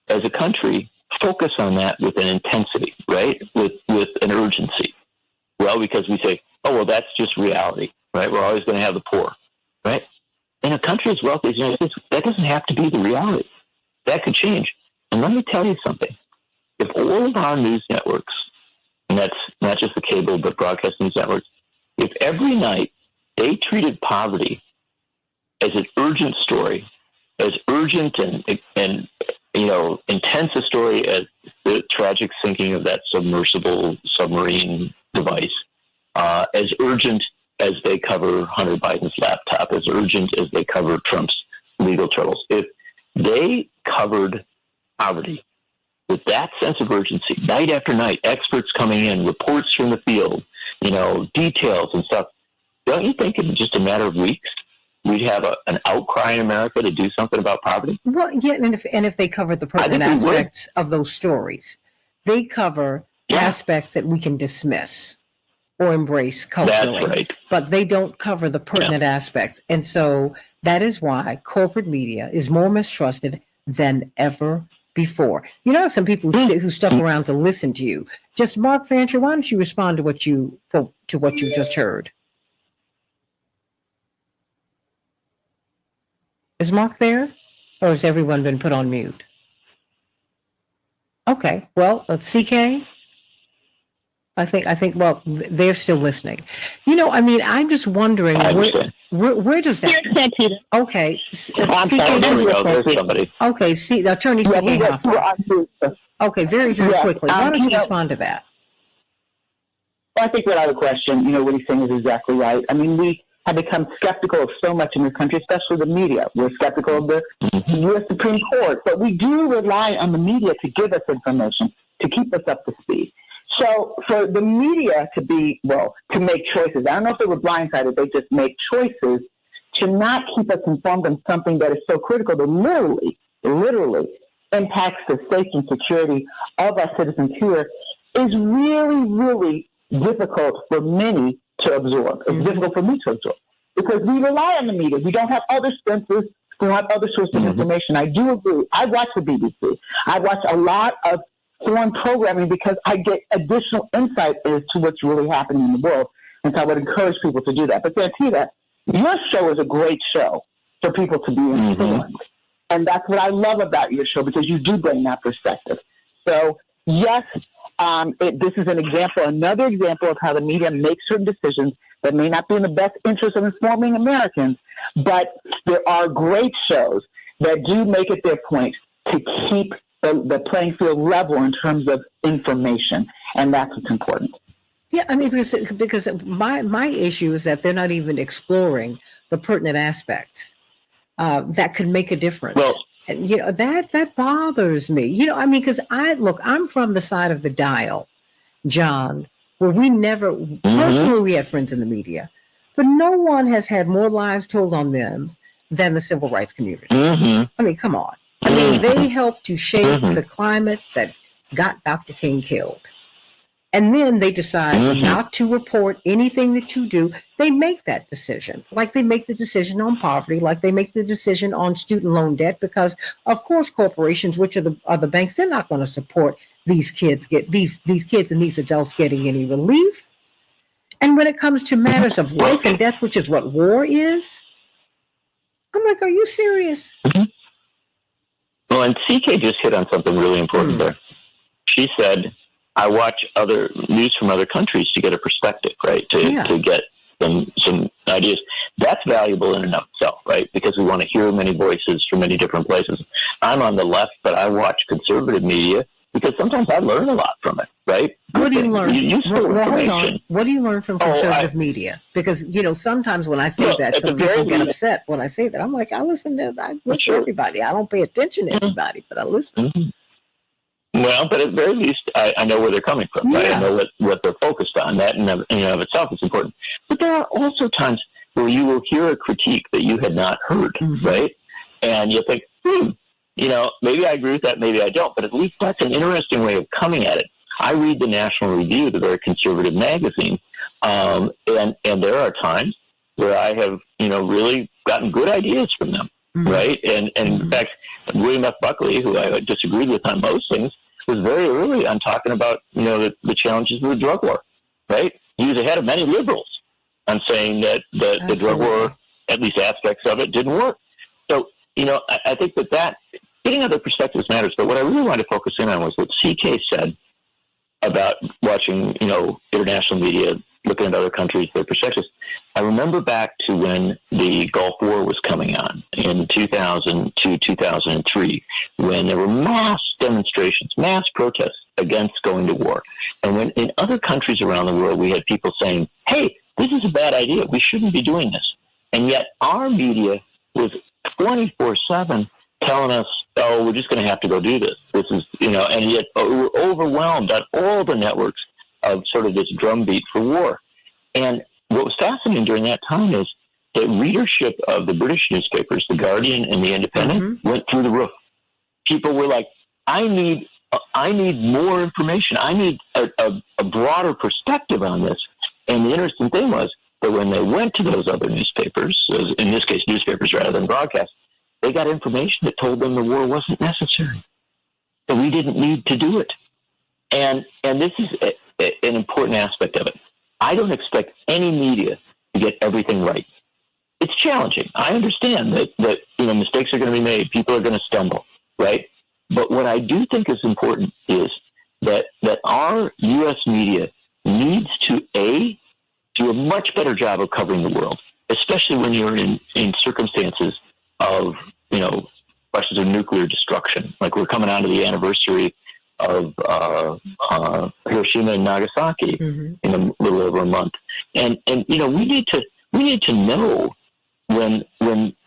as a country, focus on that with an intensity, right? With an urgency? Well, because we say, oh, well, that's just reality, right? We're always going to have the poor, right? In a country as wealthy as the United States, that doesn't have to be the reality. That could change. And let me tell you something. If all of our news networks, and that's not just the cable, but broadcast news networks, if every night they treated poverty as an urgent story, as urgent and intense a story as the tragic sinking of that submersible submarine device, as urgent as they cover Hunter Biden's laptop, as urgent as they cover Trump's legal troubles, if they covered poverty with that sense of urgency, night after night, experts coming in, reports from the field, details and stuff, don't you think in just a matter of weeks we'd have an outcry in America to do something about poverty? Well, yeah, and if they cover the pertinent aspects of those stories, they cover aspects that we can dismiss or embrace culturally. That's right. But they don't cover the pertinent aspects. And so that is why corporate media is more mistrusted than ever before. Some people who stuck around to listen to you. Just Mark Fancher, why don't you respond to what you just heard? Is Mark there? Or has everyone been put on mute? Okay. Well, CK? I think. Well, they're still listening. I'm just wondering where does that? Santita. Okay. I'm sorry. There's somebody. Okay. See, Attorney C.K. Hoffman. Okay. Very, very quickly. Why don't you respond to that? I think without a question, what he's saying is exactly right. I mean, we have become skeptical of so much in this country, especially the media. We're skeptical of the U.S. Supreme Court, but we do rely on the media to give us information, to keep us up to speed. So for the media to make choices, I don't know if they were blindsided, they just make choices to not keep us informed on something that is so critical that literally impacts the safety and security of our citizens here is really, really difficult for many to absorb. It's difficult for me to absorb because we rely on the media. We don't have other senses. We don't have other sources of information. I do agree. I watch the BBC. I watch a lot of foreign programming because I get additional insight as to what's really happening in the world. And so I would encourage people to do that. But Santita, your show is a great show for people to be informed. And that's what I love about your show because you do bring that perspective. So, yes, this is another example of how the media makes certain decisions that may not be in the best interest of informing Americans, but there are great shows that do make it their point to keep the playing field level in terms of information, and that's what's important. Yeah, I mean, because my issue is that they're not even exploring the pertinent aspects that could make a difference. Well, and, that bothers me. Because I'm from the side of the dial, John, where we never, personally, we had friends in the media, but no one has had more lives told on them than the civil rights community. I mean, come on. I mean, they helped to shape the climate that got Dr. King killed. And then they decide not to report anything that you do. They make that decision, like they make the decision on poverty, like they make the decision on student loan debt, because of course corporations, which are the banks, they're not going to support these kids these kids and these adults getting any relief. And when it comes to matters of life and death, which is what war is, I'm like, are you serious? Well, and CK just hit on something really important there. She said, I watch other news from other countries to get a perspective, right? To get some ideas. That's valuable in and of itself, right? Because we want to hear many voices from many different places. I'm on the left, but I watch conservative media because sometimes I learn a lot from it, right? What do you learn? Useful information. What do you learn from conservative media? Because, sometimes when I say that, some people get upset when I say that. I'm like, I listen to everybody. I don't pay attention to everybody, but I listen. Well, but at the very least, I know where they're coming from. Right? I know what they're focused on. That in and of itself is important. But there are also times where you will hear a critique that you had not heard, right? And you'll think, maybe I agree with that, maybe I don't. But at least that's an interesting way of coming at it. I read the National Review, the very conservative magazine, and there are times where I have, really gotten good ideas from them, right? And in fact, William F. Buckley, who I disagreed with on most things, was very early on talking about, the challenges of the drug war, right? He was ahead of many liberals on saying that the drug war, at least aspects of it, didn't work. So, I think that getting other perspectives matters. But what I really wanted to focus in on was what CK said about watching, international media, looking at other countries, their perspectives. I remember back to when the Gulf War was coming on in 2002, 2003, when there were mass demonstrations, mass protests against going to war. And when in other countries around the world, we had people saying, hey, this is a bad idea. We shouldn't be doing this. And yet our media was 24/7 telling us, oh, we're just going to have to go do this. This is, and yet we're overwhelmed on all the networks of sort of this drumbeat for war. And what was fascinating during that time is that readership of the British newspapers, The Guardian and The Independent, went through the roof. People were like, I need more information. I need a broader perspective on this. And the interesting thing was that when they went to those other newspapers, in this case newspapers rather than broadcast, they got information that told them the war wasn't necessary, that we didn't need to do it. And this is an important aspect of it. I don't expect any media to get everything right. It's challenging. I understand that mistakes are going to be made. People are going to stumble, right? But what I do think is important is that our U.S. media needs to do a much better job of covering the world, especially when you're in circumstances of, questions of nuclear destruction. Like we're coming on to the anniversary of Hiroshima and Nagasaki in a little over a month, and we need to know when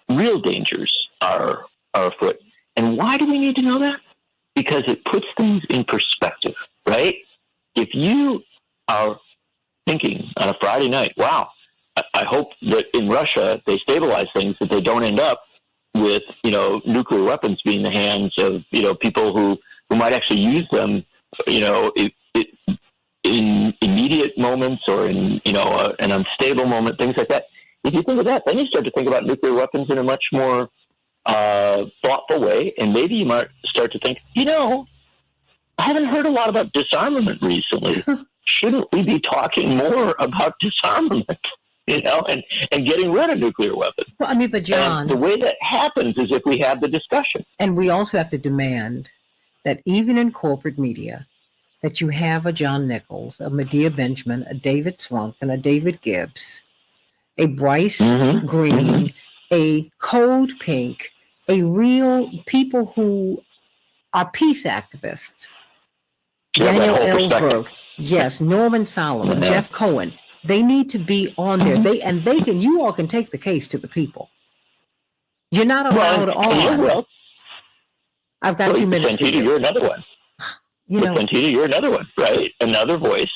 real dangers are afoot. And why do we need to know that? Because it puts things in perspective, right? If you are thinking on a Friday night, wow, I hope that in Russia they stabilize things, that they don't end up with, nuclear weapons being in the hands of, people who might actually use them, in immediate moments or in, an unstable moment, things like that. If you think of that, then you start to think about nuclear weapons in a much more thoughtful way, and maybe you might start to think, I haven't heard a lot about disarmament recently. Shouldn't we be talking more about disarmament, and getting rid of nuclear weapons? Well, but John, and the way that happens is if we have the discussion. And we also have to demand that even in corporate media, that you have a John Nichols, a Medea Benjamin, a David Swanson, a David Gibbs, a Bryce Green, a Code Pink, a real people who are peace activists. Daniel Ellsberg, yes, Norman Solomon, Jeff Cohen. They need to be on there. You all can take the case to the people. You're not allowed on. I've got 2 minutes. Santita, you're another one. Santita, you're another one, right? Another voice.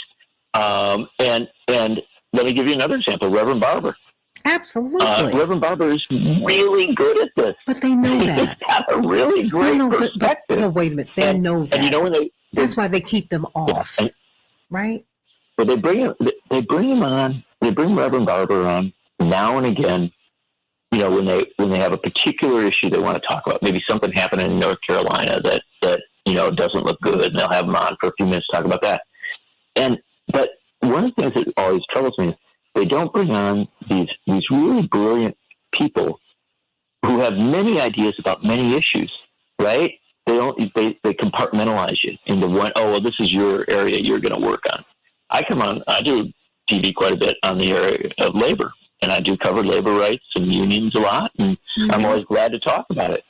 And let me give you another example, Reverend Barber. Absolutely. Reverend Barber is really good at this. But they know that. He's got a really great perspective. No, wait a minute. They know that. And when that's why they keep them off, right? But they bring him on. They bring Reverend Barber on now and again. When they have a particular issue they want to talk about, maybe something happening in North Carolina that doesn't look good, and they'll have him on for a few minutes to talk about that. But one of the things that always troubles me is they don't bring on these really brilliant people who have many ideas about many issues, right? They compartmentalize you into one. Oh, well, this is your area you're going to work on. I do TV quite a bit on the area of labor, and I do cover labor rights and unions a lot, and I'm always glad to talk about it.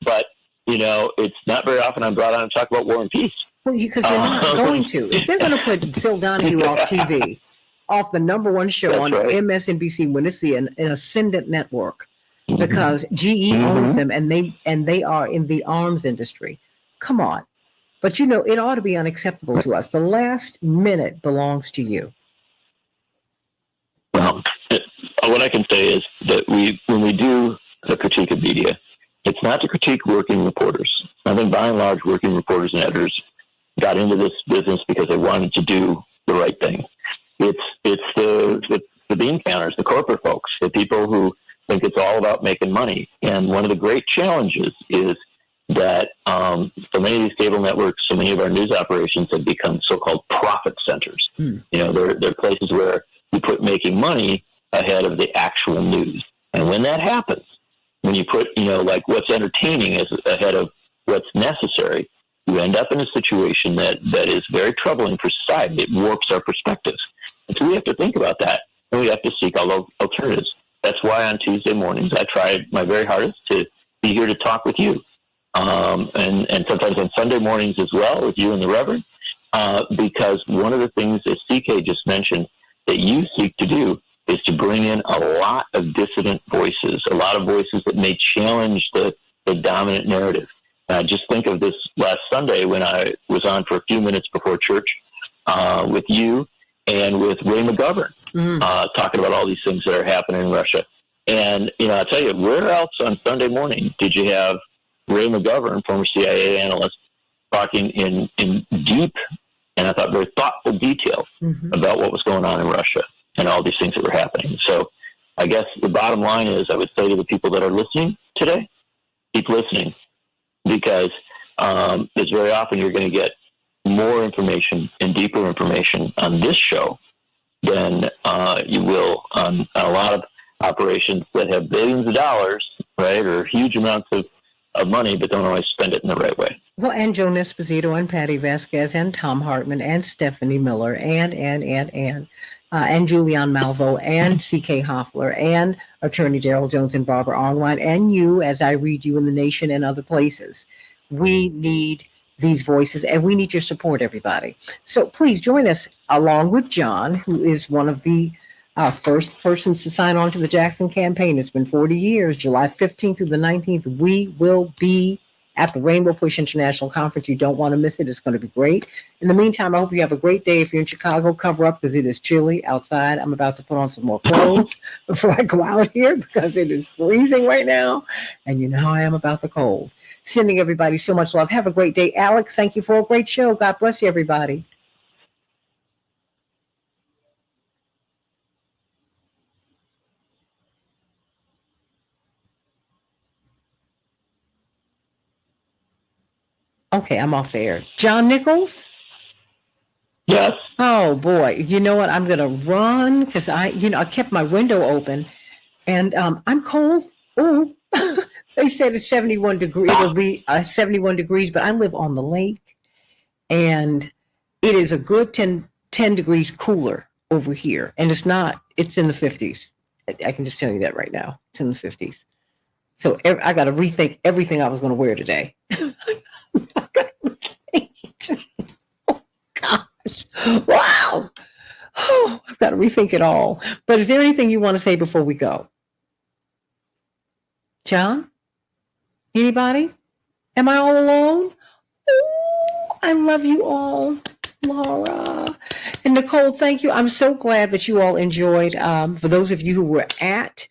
But, it's not very often I'm brought on to talk about war and peace. Well, because they're not going to. If they're going to put Phil Donahue off TV, off the number one show on MSNBC when it's an ascendant network, because GE owns them and they are in the arms industry. Come on. But it ought to be unacceptable to us. The last minute belongs to you. Well, what I can say is that when we do the critique of media, it's not to critique working reporters. I think by and large, working reporters and editors got into this business because they wanted to do the right thing. It's the bean counters, the corporate folks, the people who think it's all about making money. And one of the great challenges is that so many of these cable networks, so many of our news operations have become so-called profit centers. They're places where you put making money ahead of the actual news. And when that happens, when you put, like what's entertaining as ahead of what's necessary, you end up in a situation that is very troubling for society. It warps our perspectives. And so we have to think about that, and we have to seek alternatives. That's why on Tuesday mornings I try my very hardest to be here to talk with you. And sometimes on Sunday mornings as well with you and the Reverend, because one of the things that CK just mentioned that you seek to do is to bring in a lot of dissident voices, a lot of voices that may challenge the dominant narrative. Just think of this last Sunday when I was on for a few minutes before church with you and with Ray McGovern, talking about all these things that are happening in Russia. And, I'll tell you, where else on Sunday morning did you have Ray McGovern, former CIA analyst, talking in deep and I thought very thoughtful detail about what was going on in Russia and all these things that were happening. So I guess the bottom line is I would say to the people that are listening today, keep listening, because there's very often you're going to get more information and deeper information on this show than you will on a lot of operations that have billions of dollars, right, or huge amounts of money, but don't always spend it in the right way. Well, and Joan Esposito and Patty Vasquez and Tom Hartman and Stephanie Miller and Julianne Malvo and C.K. Hoffler and Attorney Daryl Jones and Barbara Arnwine and you as I read you in the nation and other places. We need these voices and we need your support, everybody. So please join us along with John, who is one of the first persons to sign on to the Jackson campaign. It's been 40 years, July 15th through the 19th. We will be at the Rainbow Push International Conference. You don't want to miss it. It's going to be great. In the meantime, I hope you have a great day. If you're in Chicago, cover up because it is chilly outside. I'm about to put on some more clothes before I go out here because it is freezing right now. And you know how I am about the colds. Sending everybody so much love. Have a great day. Alex, thank you for a great show. God bless you, everybody. Okay, I'm off the air. John Nichols? Yes. Oh boy. You know what? I'm gonna run because I kept my window open and I'm cold. Oh, they said it's 71 degrees. It'll be 71 degrees, but I live on the lake and it is a good 10 degrees cooler over here. And it's in the 50s. I can just tell you that right now. It's in the 50s. So I got to rethink everything I was going to wear today. Oh gosh. Wow. Oh, I've got to rethink it all. But is there anything you want to say before we go? John? Anybody? Am I all alone? Oh, I love you all. Laura. And Nicole, thank you. I'm so glad that you all enjoyed. For those of you who were at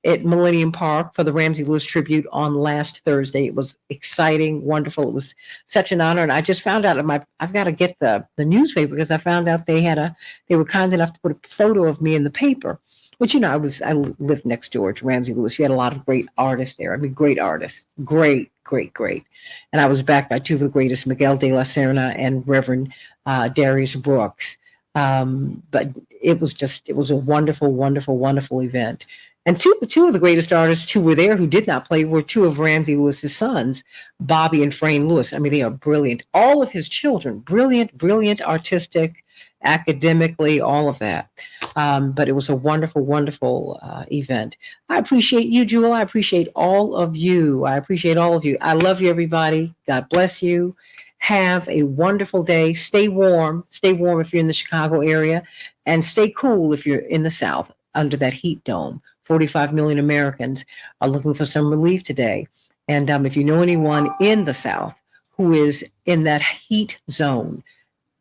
Millennium Park for the Ramsey Lewis tribute on last Thursday, it was exciting, wonderful. It was such an honor. And I just found out I've got to get the newspaper because I found out they were kind enough to put a photo of me in the paper. Which, I lived next door to Ramsey Lewis. You had a lot of great artists there. I mean, great artists. Great. And I was backed by two of the greatest, Miguel de la Serna and Reverend Darius Brooks. But it was a wonderful, wonderful, wonderful event. And two of the greatest artists who were there who did not play were two of Ramsey Lewis's sons, Bobby and Frayne Lewis. I mean, they are brilliant. All of his children, brilliant, artistic, academically, all of that. But it was a wonderful, wonderful event. I appreciate you, Jewel. I appreciate all of you. I love you, everybody. God bless you. Have a wonderful day. Stay warm. Stay warm if you're in the Chicago area, and stay cool if you're in the South under that heat dome. 45 million Americans are looking for some relief today. And if you know anyone in the South who is in that heat zone,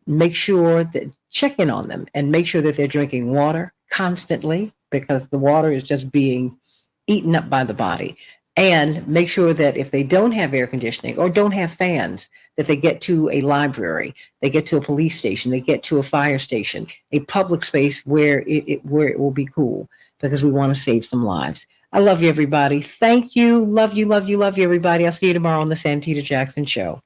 make sure that check in on them and make sure that they're drinking water constantly because the water is just being eaten up by the body. And make sure that if they don't have air conditioning or don't have fans, that they get to a library, they get to a police station, they get to a fire station, a public space where it will be cool because we want to save some lives. I love you, everybody. Thank you. Love you, everybody. I'll see you tomorrow on the Santita Jackson Show.